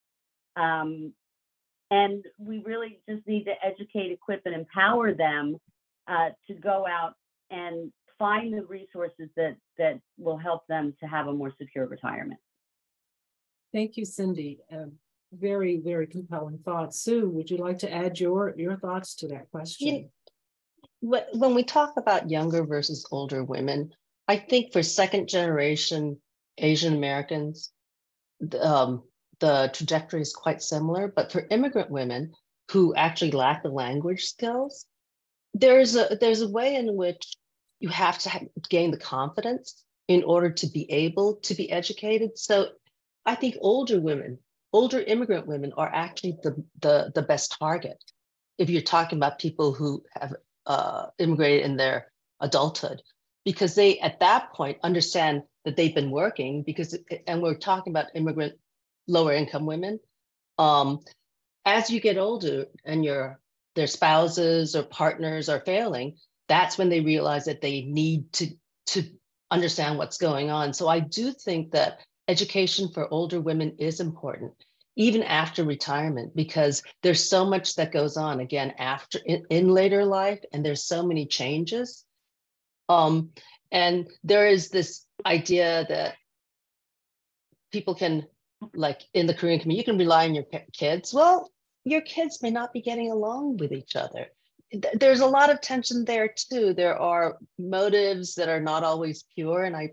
And we really just need to educate, equip, and empower them to go out and find the resources that will help them to have a more secure retirement. Thank you, Cindy. Very, very compelling thoughts. Sue, would you like to add your thoughts to that question? When we talk about younger versus older women, I think for second generation Asian Americans, the trajectory is quite similar. But for immigrant women who actually lack the language skills, there's a way in which you have to gain the confidence in order to be able to be educated. So I think older immigrant women are actually the best target if you're talking about people who have immigrated in their adulthood, because they at that point understand that they've been working, and we're talking about immigrant lower income women. As you get older and their spouses or partners are failing, that's when they realize that they need to understand what's going on. So I do think that education for older women is important, even after retirement, because there's so much that goes on again after in later life, and there's so many changes. And there is this idea that people can, like in the Korean community, you can rely on your kids. Well, your kids may not be getting along with each other. There's a lot of tension there too. There are motives that are not always pure. And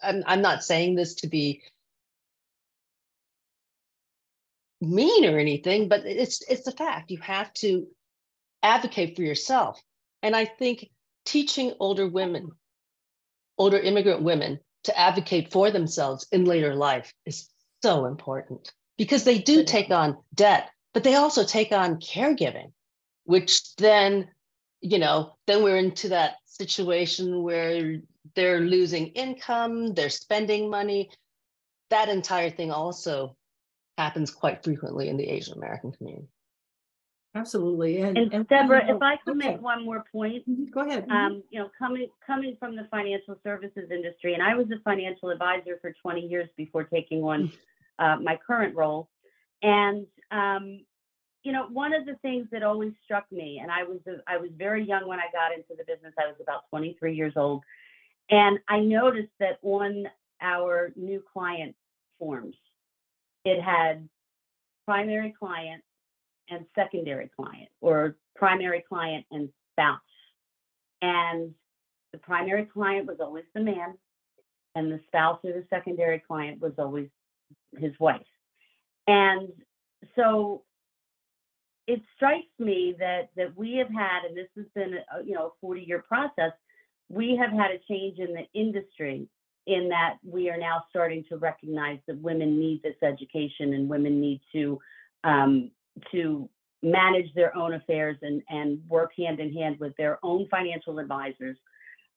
I'm not saying this to be mean or anything, but it's a fact. You have to advocate for yourself. And I think teaching older immigrant women to advocate for themselves in later life is so important, because they do take on debt, but they also take on caregiving, which then we're into that situation where they're losing income, they're spending money. That entire thing also happens quite frequently in the Asian American community. Absolutely. And Deborah, if I could make one more point. Go ahead. Coming from the financial services industry, and I was a financial advisor for 20 years before taking on my current role. And one of the things that always struck me, and I was very young when I got into the business. I was about 23 years old, and I noticed that on our new client forms, it had primary client and secondary client, or primary client and spouse. And the primary client was always the man, and the spouse or the secondary client was always his wife. And so it strikes me that we have had, and this has been a 40-year process, we have had a change in the industry, in that we are now starting to recognize that women need this education, and women need to manage their own affairs and work hand in hand with their own financial advisors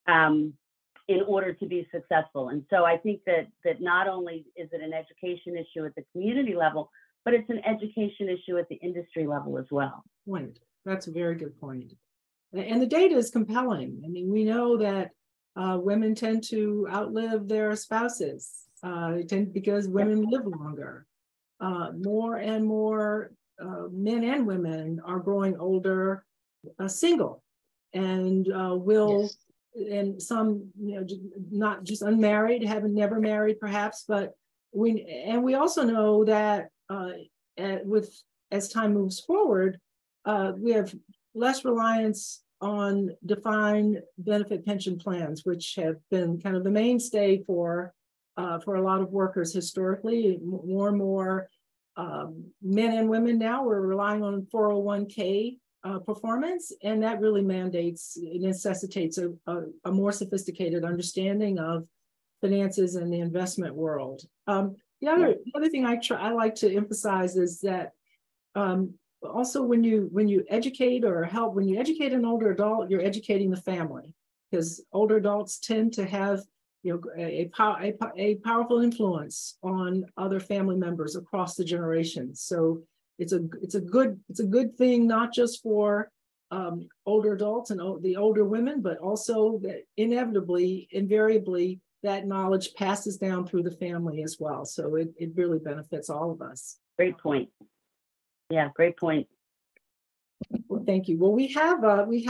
in order to be successful. And so I think that not only is it an education issue at the community level, but it's an education issue at the industry level as well. Point. That's a very good point. And the data is compelling. I mean, we know that women tend to outlive their spouses because women live longer. More and more men and women are growing older, single, and will, and some, not just unmarried, haven't never married perhaps, but we also know that as time moves forward, we have less reliance on defined benefit pension plans, which have been kind of the mainstay for a lot of workers historically. More and more men and women now are relying on 401k performance, and that really necessitates a more sophisticated understanding of finances and the investment world. The other thing I like to emphasize is that also when you educate an older adult, you're educating the family, because older adults tend to have a powerful influence on other family members across the generations. So it's a good thing, not just for older adults and the older women, but also that invariably, that knowledge passes down through the family as well. So it really benefits all of us. Great point. Yeah, great point. Well, thank you. Well, we have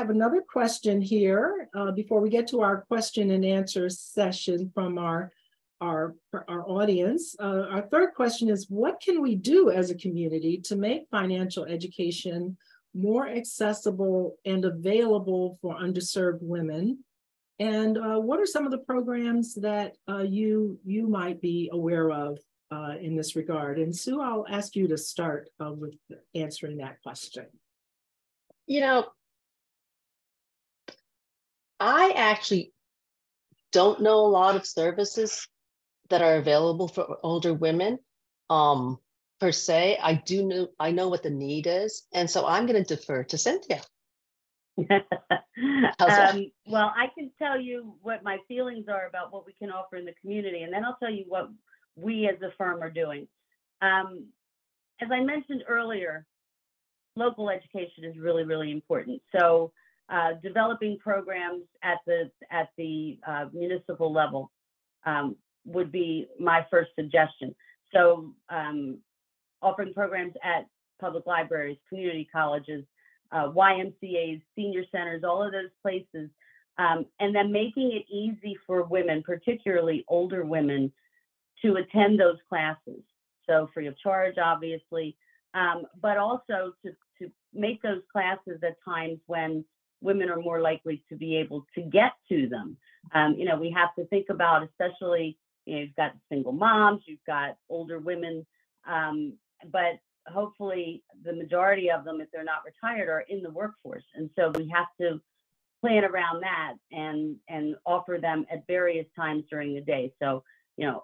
another question here before we get to our question and answer session from our audience. Our third question is, what can we do as a community to make financial education more accessible and available for underserved women? And what are some of the programs that you might be aware of in this regard? And Sue, I'll ask you to start with answering that question. I actually don't know a lot of services that are available for older women per se. I know what the need is, and so I'm going to defer to Cynthia. Well, I can tell you what my feelings are about what we can offer in the community, and then I'll tell you what we as a firm are doing. As I mentioned earlier, local education is really, really important. So developing programs at the municipal level would be my first suggestion. So offering programs at public libraries, community colleges, YMCAs, senior centers, all of those places, and then making it easy for women, particularly older women, to attend those classes. So free of charge, obviously, but also to make those classes at times when women are more likely to be able to get to them. We have to think about, especially, you've got single moms, you've got older women, but hopefully the majority of them, if they're not retired, are in the workforce. And so we have to plan around that and offer them at various times during the day. So,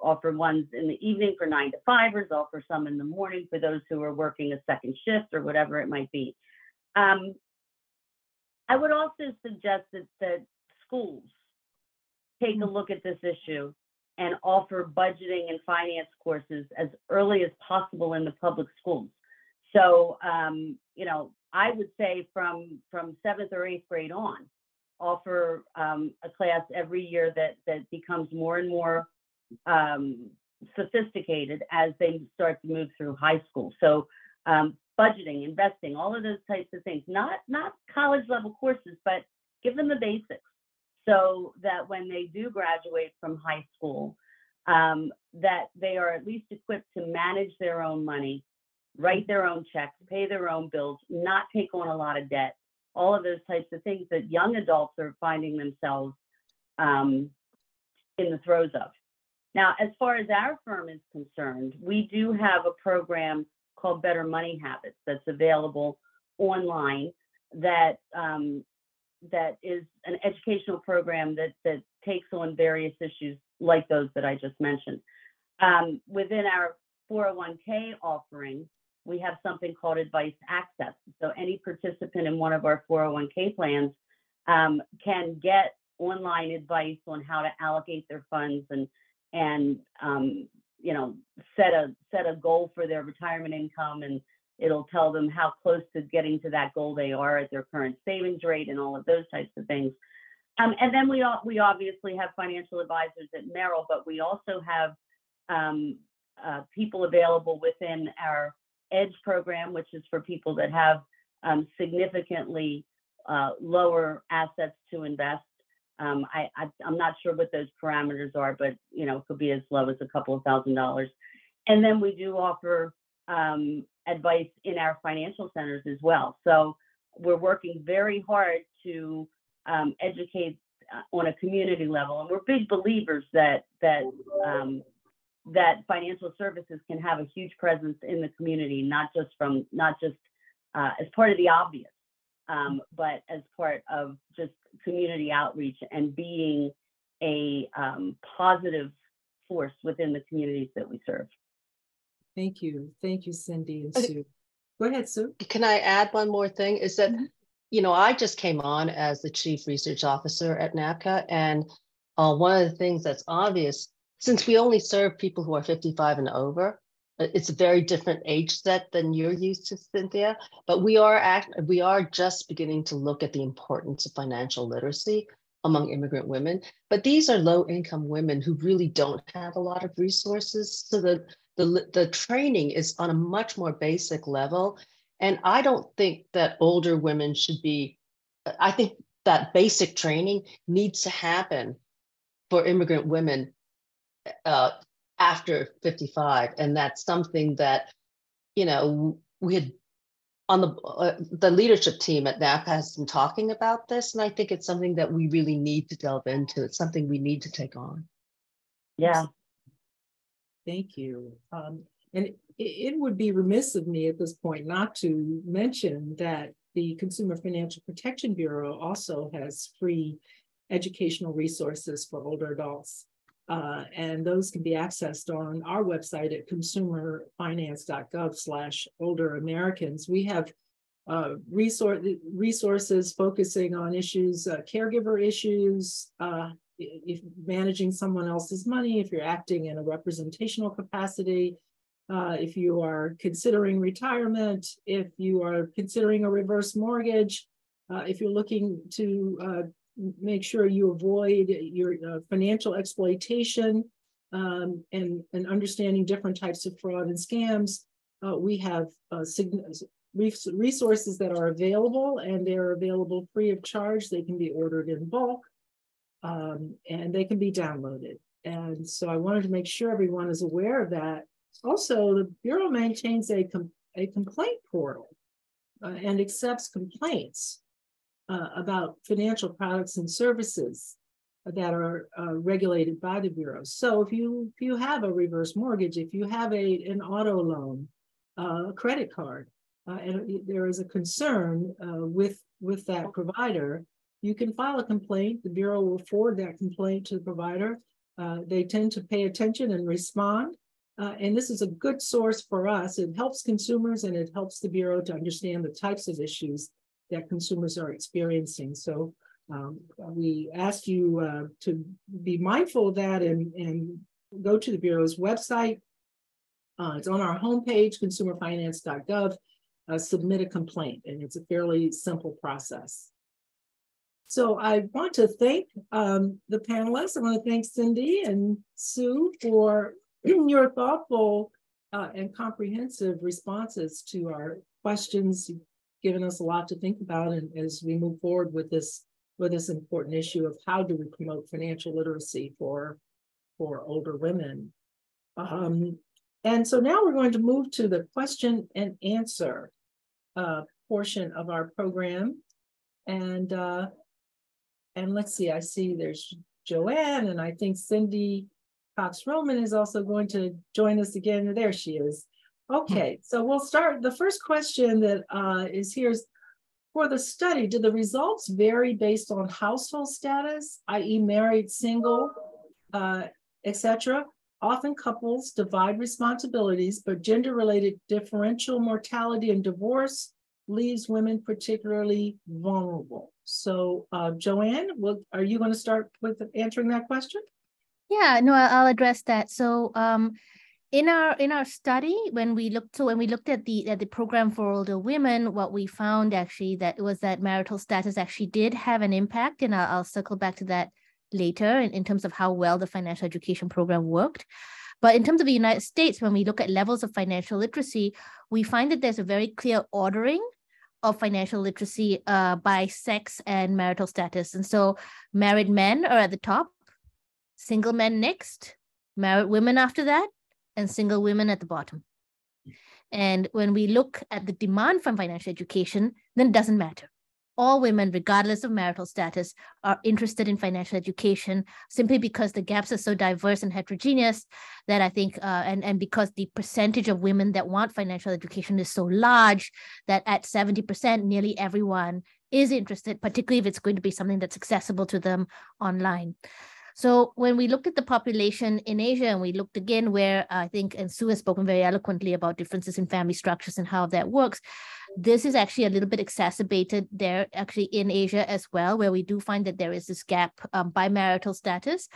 offer ones in the evening for 9 to 5ers, offer some in the morning for those who are working a second shift or whatever it might be. I would also suggest that schools take a look at this issue and offer budgeting and finance courses as early as possible in the public schools. So, I would say from 7th or 8th grade on, offer a class every year that becomes more and more sophisticated as they start to move through high school. So budgeting, investing, all of those types of things, not college level courses, but give them the basics so that when they do graduate from high school, that they are at least equipped to manage their own money, write their own checks, pay their own bills, not take on a lot of debt, all of those types of things that young adults are finding themselves in the throes of. Now, as far as our firm is concerned, we do have a program called Better Money Habits that's available online that is an educational program that takes on various issues like those that I just mentioned. Within our 401k offering, we have something called Advice Access. So any participant in one of our 401k plans can get online advice on how to allocate their funds and set a goal for their retirement income, and it'll tell them how close to getting to that goal they are at their current savings rate and all of those types of things. And then we obviously have financial advisors at Merrill, but we also have people available within our EDGE program, which is for people that have significantly lower assets to invest. I'm not sure what those parameters are, but it could be as low as a couple of $1,000s. And then we do offer advice in our financial centers as well. So we're working very hard to educate on a community level, and we're big believers that financial services can have a huge presence in the community, not just as part of the obvious, but as part of just community outreach and being a positive force within the communities that we serve. Thank you, Cindy and Sue. Go ahead, Sue. Can I add one more thing? Is that, you know, I just came on as the Chief Research Officer at NABCA, and one of the things that's obvious, since we only serve people who are 55 and over, it's a very different age set than you're used to, Cynthia, but we are just beginning to look at the importance of financial literacy among immigrant women. But these are low-income women who really don't have a lot of resources, so that the training is on a much more basic level. And I don't think that older women should be, I think that basic training needs to happen for immigrant women after 55. And that's something that, you know, we had on the leadership team at NABCA has been talking about this. And I think it's something that we really need to delve into. It's something we need to take on. Yeah. Thank you. And it would be remiss of me at this point not to mention that the Consumer Financial Protection Bureau also has free educational resources for older adults. And those can be accessed on our website at consumerfinance.gov/older Americans. We have resources focusing on issues, caregiver issues, if managing someone else's money, if you're acting in a representational capacity, if you are considering retirement, if you are considering a reverse mortgage, if you're looking to make sure you avoid your financial exploitation, and understanding different types of fraud and scams. We have resources that are available, and they're available free of charge. They can be ordered in bulk, and they can be downloaded. And so I wanted to make sure everyone is aware of that. Also, the Bureau maintains a complaint portal and accepts complaints about financial products and services that are regulated by the Bureau. So if you have a reverse mortgage, if you have an auto loan, a credit card, and there is a concern with that provider, you can file a complaint. The Bureau will forward that complaint to the provider. They tend to pay attention and respond. And this is a good source for us. It helps consumers, and it helps the Bureau to understand the types of issues that consumers are experiencing. So we ask you to be mindful of that and go to the Bureau's website. It's on our homepage, consumerfinance.gov, submit a complaint, and it's a fairly simple process. So I want to thank the panelists. I want to thank Cindy and Sue for your thoughtful and comprehensive responses to our questions. You've given us a lot to think about, and as we move forward with this important issue of how do we promote financial literacy for older women. And so now we're going to move to the question and answer portion of our program. And let's see, I see there's Joanne, and I think Cindy Cox-Roman is also going to join us again. There she is. Okay, so we'll start. The first question that is here is, for the study, do the results vary based on household status, i.e. married, single, etc.? Often couples divide responsibilities, but gender-related differential mortality and divorce leaves women particularly vulnerable. So Joanne, are you going to start with answering that question? Yeah, no, I'll address that. So in our study, when we looked at the program for older women, what we found actually that marital status actually did have an impact, and I'll circle back to that later in terms of how well the financial education program worked. But in terms of the United States, when we look at levels of financial literacy, we find that there's a very clear ordering of financial literacy by sex and marital status. And so married men are at the top, single men next, married women after that, and single women at the bottom. And when we look at the demand for financial education, then it doesn't matter. All women, regardless of marital status, are interested in financial education simply because the gaps are so diverse and heterogeneous that I think, and because the percentage of women that want financial education is so large that at 70%, nearly everyone is interested, particularly if it's going to be something that's accessible to them online. So when we looked at the population in Asia, and we looked again where I think, and Sue has spoken very eloquently about differences in family structures and how that works, this is actually a little bit exacerbated there actually in Asia as well, where we do find that there is this gap by marital status.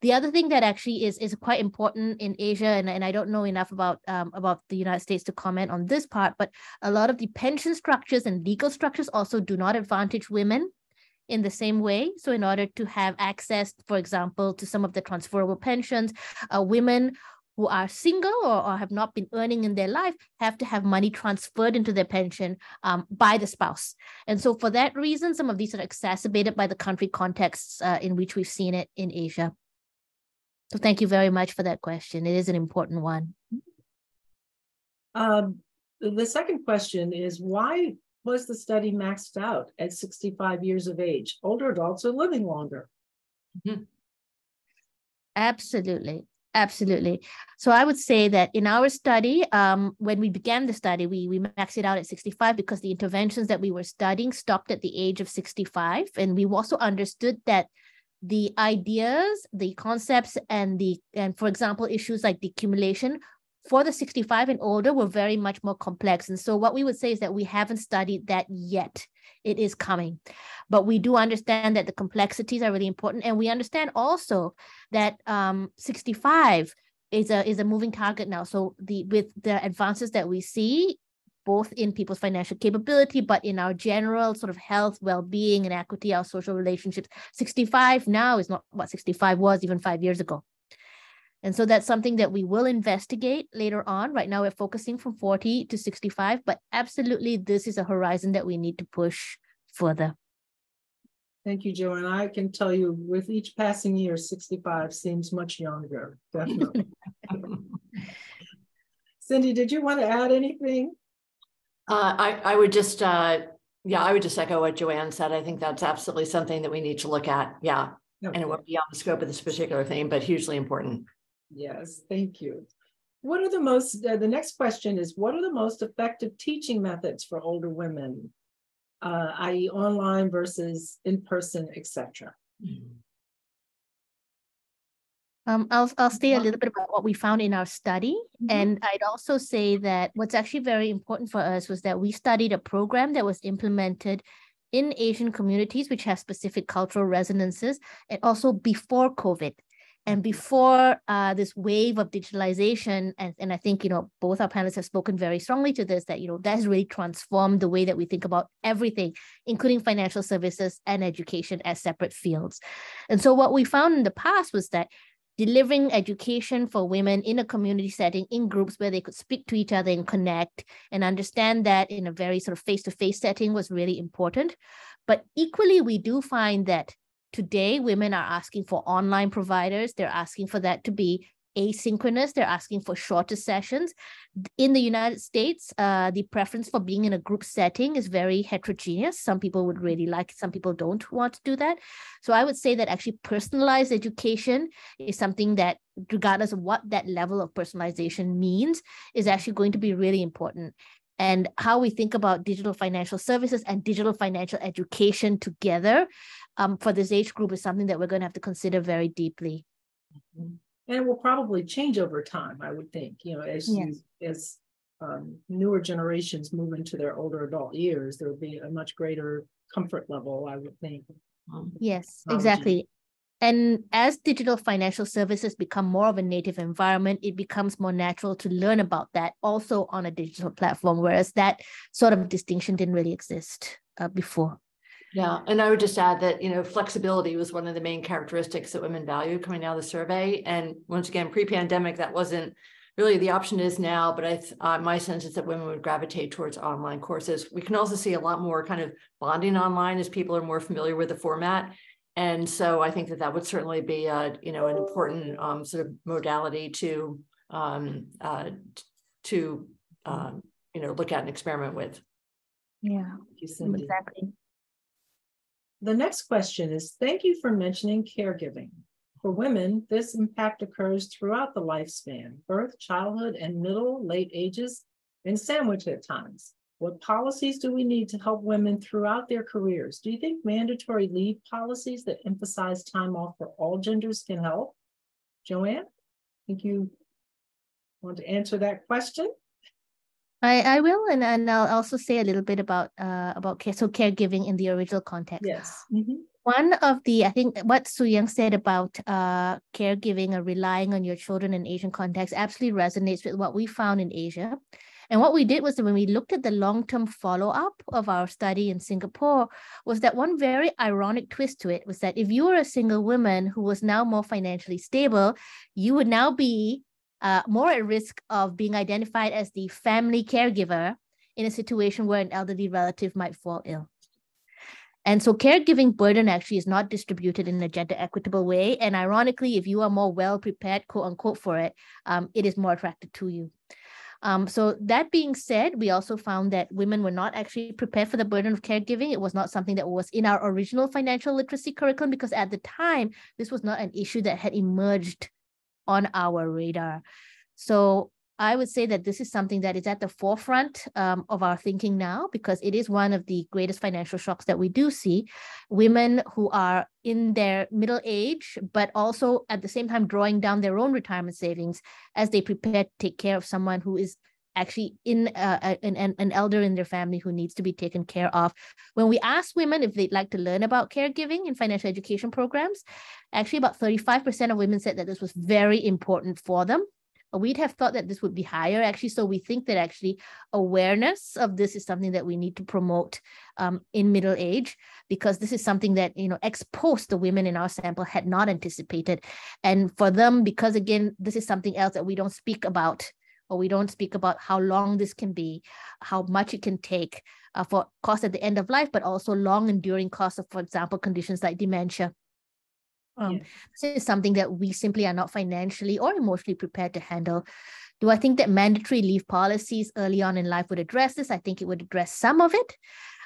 The other thing that actually is quite important in Asia, and I don't know enough about the United States to comment on this part, but a lot of the pension structures and legal structures also do not advantage women in the same way. So in order to have access, for example, to some of the transferable pensions, women who are single or have not been earning in their life have to have money transferred into their pension by the spouse. And so for that reason, some of these are exacerbated by the country contexts in which we've seen it in Asia. So thank you very much for that question. It is an important one. The second question is, why was the study maxed out at 65 years of age? Older adults are living longer. Mm-hmm. Absolutely. Absolutely. So I would say that in our study, when we began the study, we maxed it out at 65 because the interventions that we were studying stopped at the age of 65. And we also understood that the ideas, the concepts, and for example, issues like decumulation for the 65 and older were very much more complex. And so what we would say is that we haven't studied that yet. It is coming. But we do understand that the complexities are really important. And we understand also that 65 is a moving target now. So with the advances that we see, both in people's financial capability, but in our general sort of health, well-being, and equity, our social relationships, 65 now is not what 65 was even 5 years ago. And so that's something that we will investigate later on. Right now, we're focusing from 40 to 65, but absolutely, this is a horizon that we need to push further. Thank you, Joanne. I can tell you with each passing year, 65 seems much younger, definitely. Cindy, did you want to add anything? I would just, I would just echo what Joanne said. I think that's absolutely something that we need to look at. Yeah. Okay. And it won't be on the scope of this particular thing, but hugely important. Yes, thank you. What are the next question is, what are the most effective teaching methods for older women, i.e. online versus in-person, etc.? I'll say a little bit about what we found in our study. Mm-hmm. And I'd also say that what's actually very important for us was that we studied a program that was implemented in Asian communities, which have specific cultural resonances, and also before COVID. And before this wave of digitalization, and I think, both our panelists have spoken very strongly to this, that, that has really transformed the way that we think about everything, including financial services and education as separate fields. And so what we found in the past was that delivering education for women in a community setting, in groups where they could speak to each other and connect and understand that in a very sort of face-to-face setting was really important. But equally, we do find that today, women are asking for online providers. They're asking for that to be asynchronous. They're asking for shorter sessions. In the United States, the preference for being in a group setting is very heterogeneous. Some people would really like it. Some people don't want to do that. So I would say that actually personalized education is something that, regardless of what that level of personalization means, is actually going to be really important. And how we think about digital financial services and digital financial education together for this age group is something that we're going to have to consider very deeply. And it will probably change over time, I would think, as newer generations move into their older adult years, there will be a much greater comfort level, I would think. Yes, exactly. And as digital financial services become more of a native environment, it becomes more natural to learn about that also on a digital platform, whereas that sort of distinction didn't really exist before. Yeah, and I would just add that, flexibility was one of the main characteristics that women value coming out of the survey. And once again, pre-pandemic, that wasn't really the option is now, but my sense is that women would gravitate towards online courses. We can also see a lot more kind of bonding online as people are more familiar with the format. And so I think that would certainly be, an important sort of modality to look at and experiment with. Yeah, Thank you, Cindy. exactly. The next question is, thank you for mentioning caregiving. For women, this impact occurs throughout the lifespan, birth, childhood, and middle, late ages, and sandwiched at times. What policies do we need to help women throughout their careers? Do you think mandatory leave policies that emphasize time off for all genders can help? Joanne, I think you want to answer that question? I will, and I'll also say a little bit about caregiving in the original context. Yes. One of the, I think what Soo-Young said about caregiving or relying on your children in Asian context absolutely resonates with what we found in Asia. And what we did was that when we looked at the long-term follow-up of our study in Singapore, was that one very ironic twist to it was that if you were a single woman who was now more financially stable, you would now be more at risk of being identified as the family caregiver in a situation where an elderly relative might fall ill. And so caregiving burden actually is not distributed in a gender equitable way. And ironically, if you are more well prepared, quote unquote, for it, it is more attracted to you. So that being said, we also found that women were not actually prepared for the burden of caregiving. It was not something that was in our original financial literacy curriculum because at the time, this was not an issue that had emerged on our radar. So I would say that this is something that is at the forefront of our thinking now, because it is one of the greatest financial shocks that we do see. Women who are in their middle age, but also at the same time drawing down their own retirement savings as they prepare to take care of someone who is actually in an elder in their family who needs to be taken care of. When we asked women if they'd like to learn about caregiving in financial education programs, actually about 35% of women said that this was very important for them. We'd have thought that this would be higher, actually. So we think that actually awareness of this is something that we need to promote in middle age, because this is something that, ex post the women in our sample had not anticipated. And for them, because again, this is something else that we don't speak about, or we don't speak about how long this can be, how much it can take for costs at the end of life, but also long enduring costs of, for example, conditions like dementia. This is something that we simply are not financially or emotionally prepared to handle. Do I think that mandatory leave policies early on in life would address this? I think it would address some of it,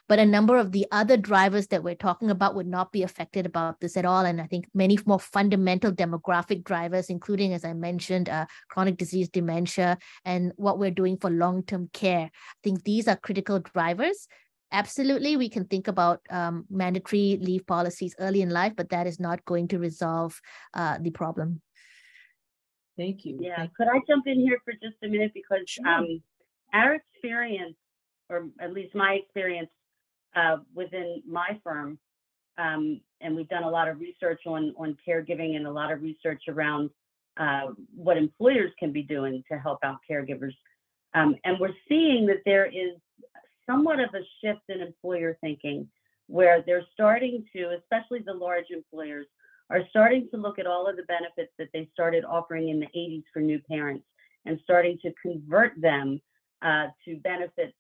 but a number of the other drivers that we're talking about would not be affected about this at all. And I think many more fundamental demographic drivers, including, as I mentioned, chronic disease, dementia, and what we're doing for long-term care. I think these are critical drivers. Absolutely, we can think about mandatory leave policies early in life, but that is not going to resolve the problem. Thank you. Yeah, could I jump in here for just a minute? Because our experience, or at least my experience within my firm, and we've done a lot of research on caregiving and a lot of research around what employers can be doing to help out caregivers. And we're seeing that there is somewhat of a shift in employer thinking, where they're starting to, especially the large employers, are starting to look at all of the benefits that they started offering in the 80s for new parents and starting to convert them to benefits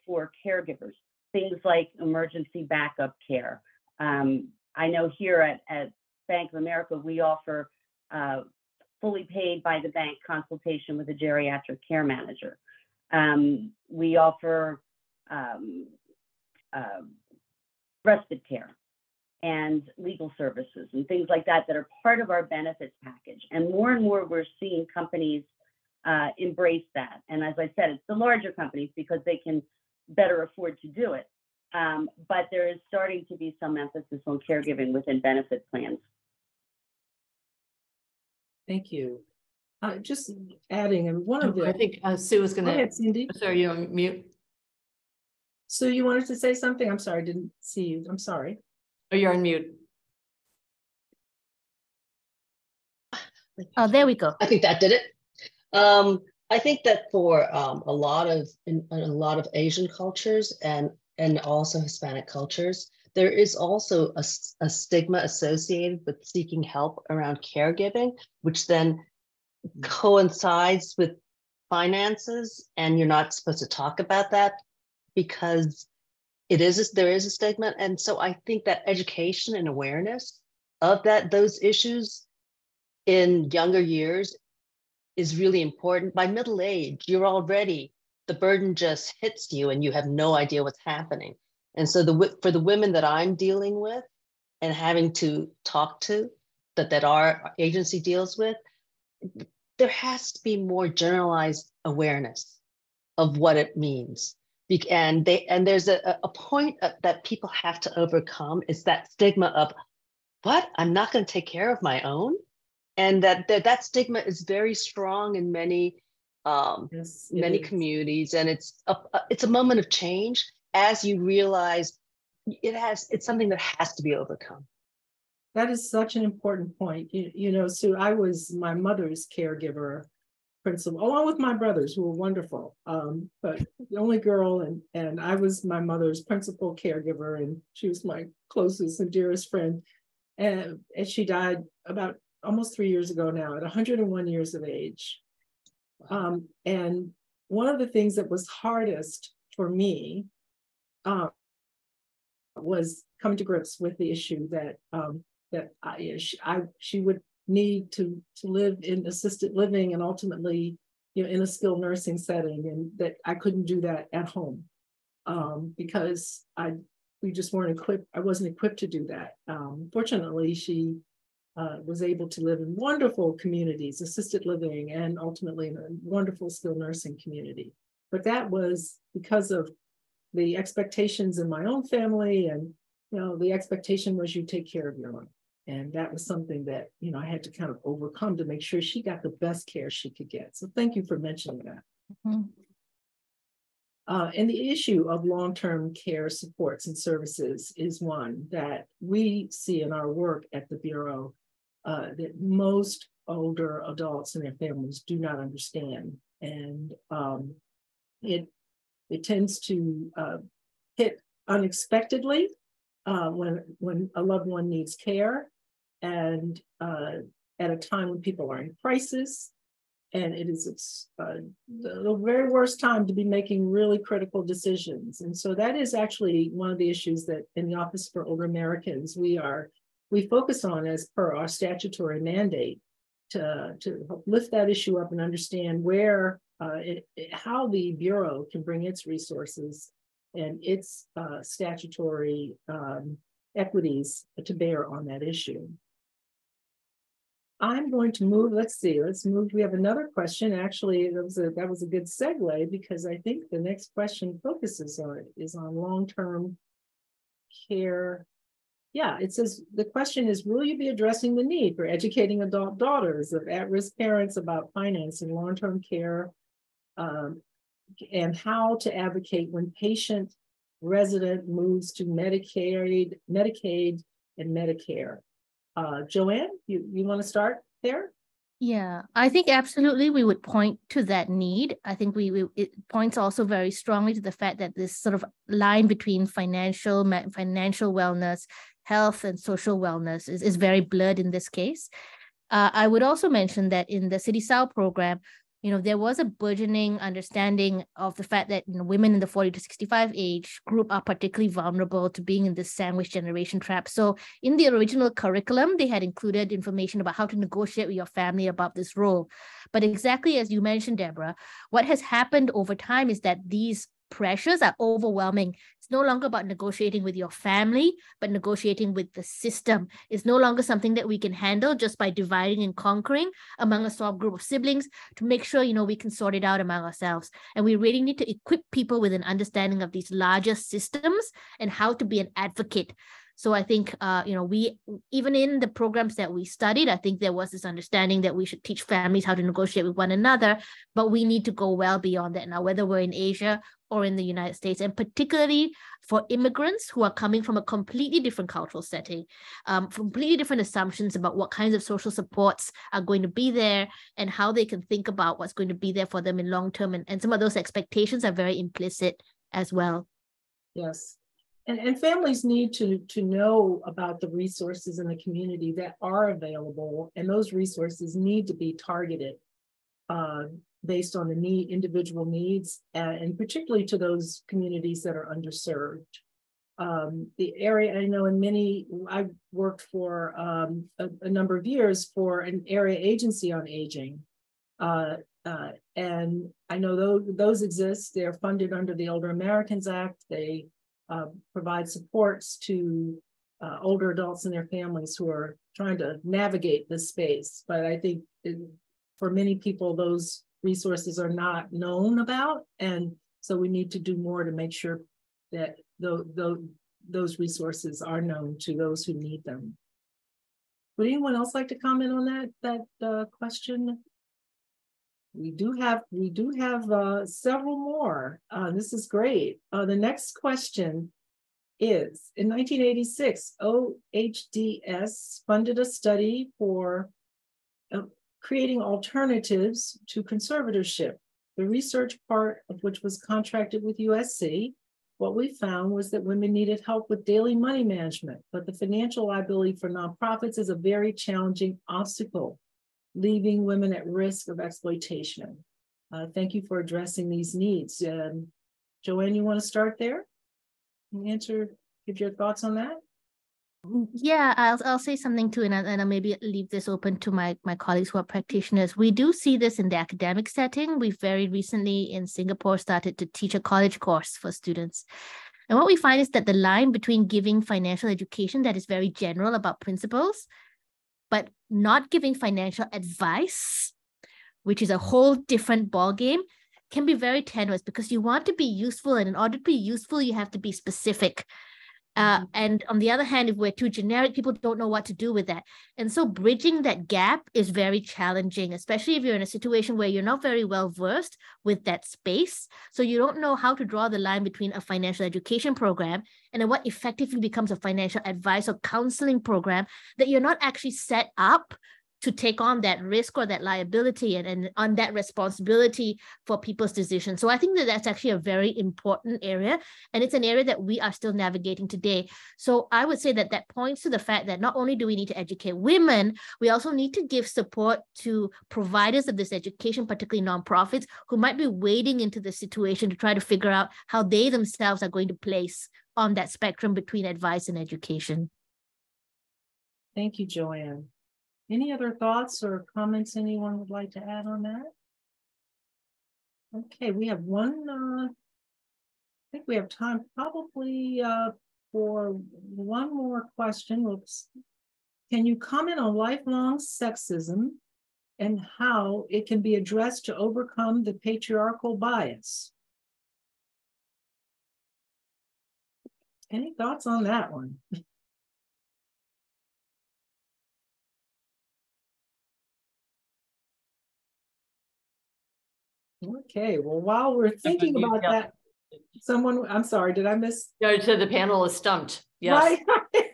for caregivers. Things like emergency backup care. I know here at Bank of America, we offer fully paid by the bank consultation with a geriatric care manager. We offer respite care and legal services and things like that that are part of our benefits package. And more we're seeing companies embrace that. And as I said, it's the larger companies because they can better afford to do it. But there is starting to be some emphasis on caregiving within benefit plans. Thank you. Just adding, and one of the— I think Sue is going to— Go ahead, Cindy. Sorry, you're on mute. So you wanted to say something? I'm sorry, I didn't see you. I'm sorry. Oh, you're on mute. Oh, there we go. I think that did it. I think that for a lot of Asian cultures and also Hispanic cultures, there is also a stigma associated with seeking help around caregiving, which then coincides with finances, and you're not supposed to talk about that because there is a stigma. And so I think that education and awareness of those issues in younger years is really important. By middle age, you're already the burden just hits you and you have no idea what's happening. And so for the women that I'm dealing with and having to talk to, that our agency deals with, there has to be more generalized awareness of what it means. And there's a point that people have to overcome. It's that stigma of, what? I'm not going to take care of my own? And that stigma is very strong in many many communities. And it's a moment of change as you realize it's something that has to be overcome. That is such an important point. You know, Sue, I was my mother's caregiver principal, along with my brothers who were wonderful. But the only girl, and I was my mother's principal caregiver, and she was my closest and dearest friend. And she died about almost 3 years ago now, at 101 years of age. And one of the things that was hardest for me was coming to grips with the issue that she would need to live in assisted living and ultimately, in a skilled nursing setting, and that I couldn't do that at home because we just weren't equipped. I wasn't equipped to do that. Fortunately, she was able to live in wonderful communities, assisted living, and ultimately in a wonderful skilled nursing community. But that was because of the expectations in my own family, and the expectation was you take care of your own. And that was something that, I had to kind of overcome to make sure she got the best care she could get. So thank you for mentioning that. Mm-hmm. And the issue of long-term care supports and services is one that we see in our work at the Bureau that most older adults and their families do not understand. And it tends to hit unexpectedly when a loved one needs care, and at a time when people are in crisis. And it is the very worst time to be making really critical decisions. And so that is actually one of the issues that in the Office for Older Americans, we focus on as per our statutory mandate to help lift that issue up and understand how the Bureau can bring its resources and its statutory equities to bear on that issue. I'm going to move, let's move. We have another question. Actually, that was a good segue, because I think the next question focuses on long-term care. Yeah, it says, the question is, will you be addressing the need for educating adult daughters of at-risk parents about financing long-term care and how to advocate when patient resident moves to Medicaid, and Medicare? Joanne, you want to start there? Yeah, I think absolutely we would point to that need. I think it points also very strongly to the fact that this sort of line between financial wellness, health, and social wellness is very blurred in this case. I would also mention that in the City Tsao program, there was a burgeoning understanding of the fact that women in the 40 to 65 age group are particularly vulnerable to being in this sandwich generation trap. So in the original curriculum, they had included information about how to negotiate with your family about this role. But exactly as you mentioned, Deborah, what has happened over time is that these pressures are overwhelming. It's no longer about negotiating with your family, but negotiating with the system. It's no longer something that we can handle just by dividing and conquering among a small group of siblings to make sure, we can sort it out among ourselves. And we really need to equip people with an understanding of these larger systems and how to be an advocate. So I think, we, even in the programs that we studied, I think there was this understanding that we should teach families how to negotiate with one another, but we need to go well beyond that now, whether we're in Asia or in the United States, and particularly for immigrants who are coming from a completely different cultural setting, completely different assumptions about what kinds of social supports are going to be there and how they can think about what's going to be there for them in long term. And some of those expectations are very implicit as well. Yes. And families need to know about the resources in the community that are available, and those resources need to be targeted based on the individual needs, and particularly to those communities that are underserved. The area, I know I worked for a number of years for an area agency on aging, And I know those exist. They're funded under the Older Americans Act. They provide supports to older adults and their families who are trying to navigate this space. But I think for many people, those resources are not known about. And so we need to do more to make sure that those resources are known to those who need them. Would anyone else like to comment on that question? We do have several more. This is great. The next question is, in 1986, OHDS funded a study for creating alternatives to conservatorship, the research part of which was contracted with USC. What we found was that women needed help with daily money management, but the financial liability for nonprofits is a very challenging obstacle, leaving women at risk of exploitation. Thank you for addressing these needs. Joanne, you want to start there? Give your thoughts on that? Yeah, I'll say something too, and I'll maybe leave this open to my colleagues who are practitioners. We do see this in the academic setting. We've very recently in Singapore started to teach a college course for students. And what we find is that the line between giving financial education that is very general about principles, but not giving financial advice, which is a whole different ballgame, can be very tenuous because you want to be useful. And in order to be useful, you have to be specific. And on the other hand, if we're too generic, people don't know what to do with that. And so bridging that gap is very challenging, especially if you're in a situation where you're not very well versed with that space. So you don't know how to draw the line between a financial education program and then what effectively becomes a financial advice or counseling program that you're not actually set up to take on that risk or that liability and on that responsibility for people's decisions. So I think that that's actually a very important area, and it's an area that we are still navigating today. So I would say that that points to the fact that not only do we need to educate women, we also need to give support to providers of this education, particularly nonprofits, who might be wading into the situation to try to figure out how they themselves are going to place on that spectrum between advice and education. Thank you, Joanne. Any other thoughts or comments anyone would like to add on that? Okay, we have one, I think we have time probably for one more question. Whoops. Can you comment on lifelong sexism and how it can be addressed to overcome the patriarchal bias? Any thoughts on that one? Okay, well, while we're thinking about that, I'm sorry, did I miss? No, so the panel is stumped. Yes. Right.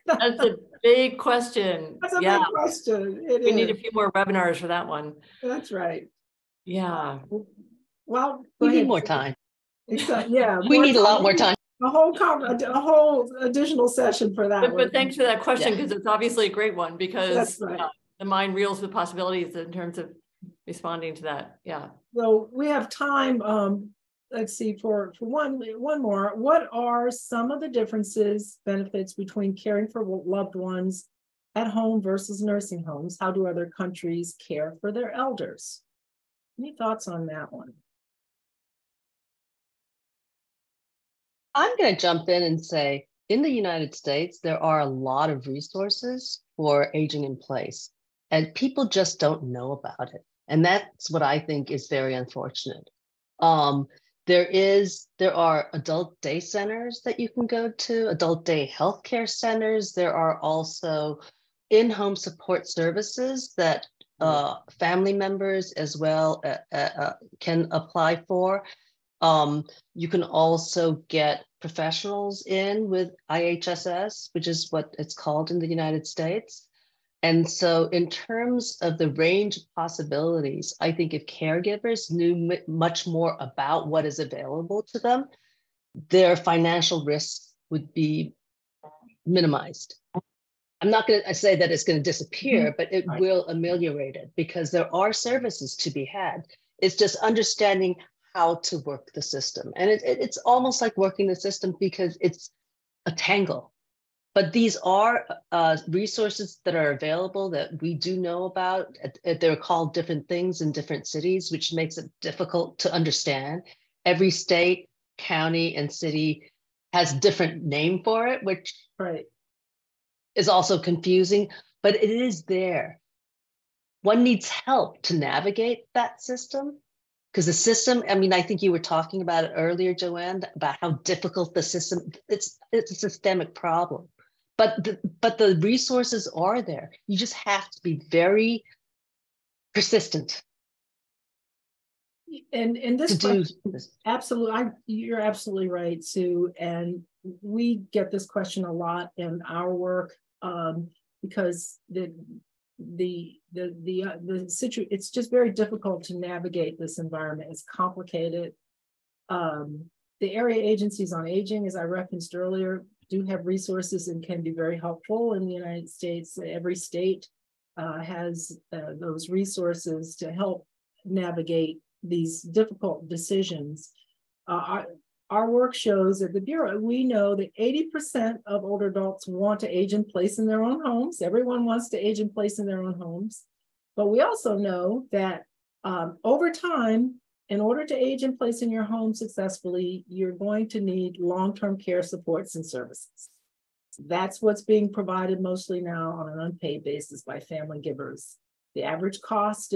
That's a big question. That's a big question. We need a few more webinars for that one. That's right. Yeah. Well, we need more time. Yeah. We need a lot more time. A whole additional session for that. But thanks for that question, because it's obviously a great one, because right. The mind reels with possibilities in terms of responding to that. Yeah. So we have time, let's see, for one more. What are some of the differences, benefits between caring for loved ones at home versus nursing homes? How do other countries care for their elders? Any thoughts on that one? I'm going to jump in and say, in the United States, there are a lot of resources for aging in place, and people just don't know about it. And that's what I think is very unfortunate. There are adult day centers that you can go to, adult day healthcare centers. There are also in-home support services that family members as well can apply for. You can also get professionals in with IHSS, which is what it's called in the United States. And so in terms of the range of possibilities, I think if caregivers knew much more about what is available to them, their financial risks would be minimized. I'm not going to say that it's going to disappear, but it will ameliorate it, because there are services to be had. It's just understanding how to work the system. And it's almost like working the system, because it's a tangle. But these are resources that are available that we do know about. They're called different things in different cities, which makes it difficult to understand. Every state, county, and city has a different name for it, which is also confusing, but it is there. One needs help to navigate that system. Because the system, I mean, I think you were talking about it earlier, Joanne, about how difficult the system, it's a systemic problem. But the resources are there. You just have to be very persistent. And this question, absolutely, you're absolutely right, Sue. And we get this question a lot in our work because it's just very difficult to navigate this environment. It's complicated. The area agencies on aging, as I referenced earlier, do have resources and can be very helpful in the United States. Every state has those resources to help navigate these difficult decisions. Our work shows at the Bureau, we know that 80% of older adults want to age in place in their own homes. Everyone wants to age in place in their own homes. But we also know that over time, in order to age in place in your home successfully, you're going to need long-term care supports and services. That's what's being provided mostly now on an unpaid basis by family givers. The average cost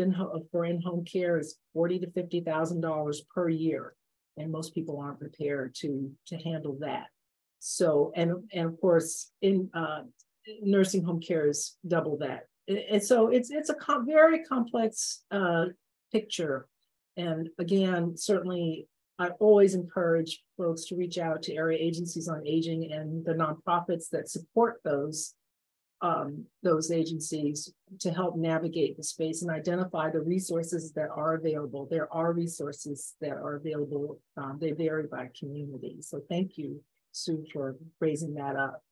for in-home care is $40,000 to $50,000 per year. And most people aren't prepared to handle that. So, and of course, in nursing home care is double that. And so it's a very complex picture. And again, certainly, I always encourage folks to reach out to area agencies on aging and the nonprofits that support those agencies to help navigate the space and identify the resources that are available. There are resources that are available. They vary by community. So thank you, Sue, for raising that up.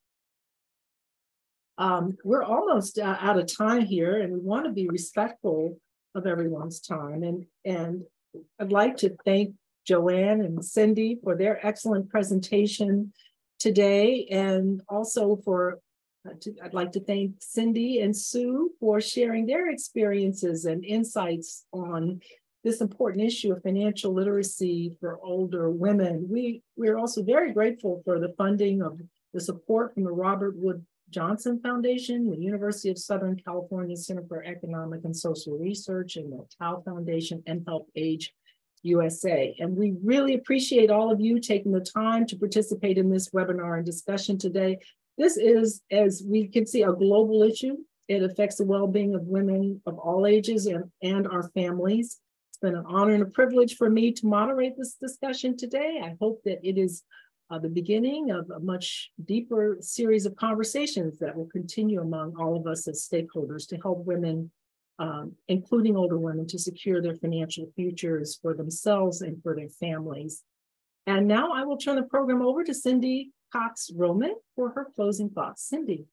We're almost out of time here, and we want to be respectful of everyone's time. And I'd like to thank Joanne and Cindy for their excellent presentation today, and also I'd like to thank Cindy and Sue for sharing their experiences and insights on this important issue of financial literacy for older women. We're also very grateful for the funding of the support from the Robert Wood Johnson Foundation, the University of Southern California Center for Economic and Social Research, and the Tsao Foundation and HelpAge USA. And we really appreciate all of you taking the time to participate in this webinar and discussion today. This is, as we can see, a global issue. It affects the well-being of women of all ages and our families. It's been an honor and a privilege for me to moderate this discussion today. I hope that it is the beginning of a much deeper series of conversations that will continue among all of us as stakeholders to help women, including older women, to secure their financial futures for themselves and for their families. And now I will turn the program over to Cindy Cox-Roman for her closing thoughts. Cindy.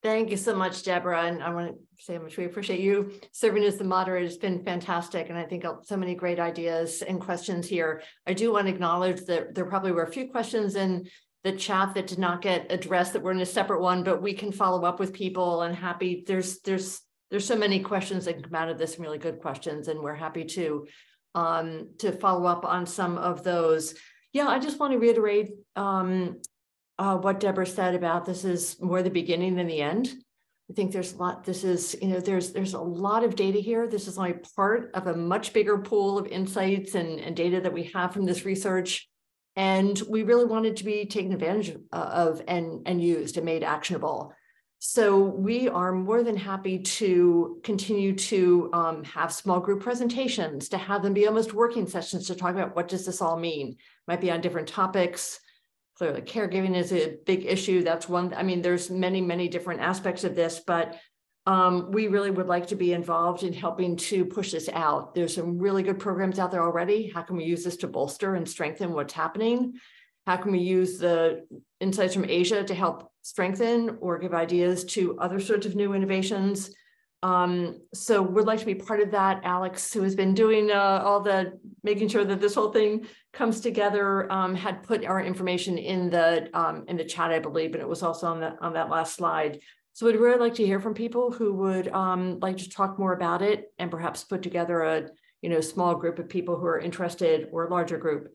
Thank you so much, Deborah. And I want to say how much we appreciate you serving as the moderator. It's been fantastic. And I think so many great ideas and questions here. I do want to acknowledge that there probably were a few questions in the chat that did not get addressed that were in a separate one, but we can follow up with people and happy. There's so many questions that come out of this, really good questions. And we're happy to follow up on some of those. Yeah, I just want to reiterate what Deborah said about this is more the beginning than the end. I think there's a lot, this is, there's a lot of data here. This is only part of a much bigger pool of insights and data that we have from this research. And we really wanted to be taken advantage of and used and made actionable. So we are more than happy to continue to have small group presentations, to have them be almost working sessions to talk about what does this all mean. Might be on different topics. Clearly, caregiving is a big issue. That's one. I mean, there's many, many different aspects of this, but we really would like to be involved in helping to push this out. There's some really good programs out there already. How can we use this to bolster and strengthen what's happening? How can we use the insights from Asia to help strengthen or give ideas to other sorts of new innovations? So would like to be part of that. Alex, who has been doing all the making sure that this whole thing comes together, had put our information in the chat, I believe, and it was also on that last slide. So we'd really like to hear from people who would like to talk more about it and perhaps put together a small group of people who are interested, or a larger group.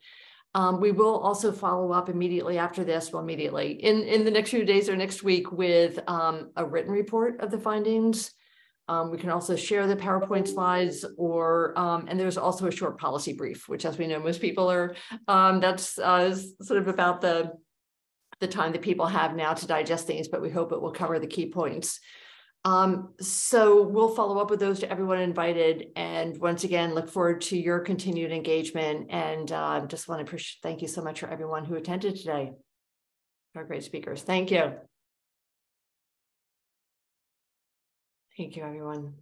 We will also follow up immediately after this, in the next few days or next week, with a written report of the findings. We can also share the PowerPoint slides, and there's also a short policy brief, which, as we know, most people are, that's sort of about the time that people have now to digest things, but we hope it will cover the key points. So we'll follow up with those to everyone invited. And once again, look forward to your continued engagement. And just want to thank you so much for everyone who attended today. Our great speakers. Thank you. Thank you, everyone.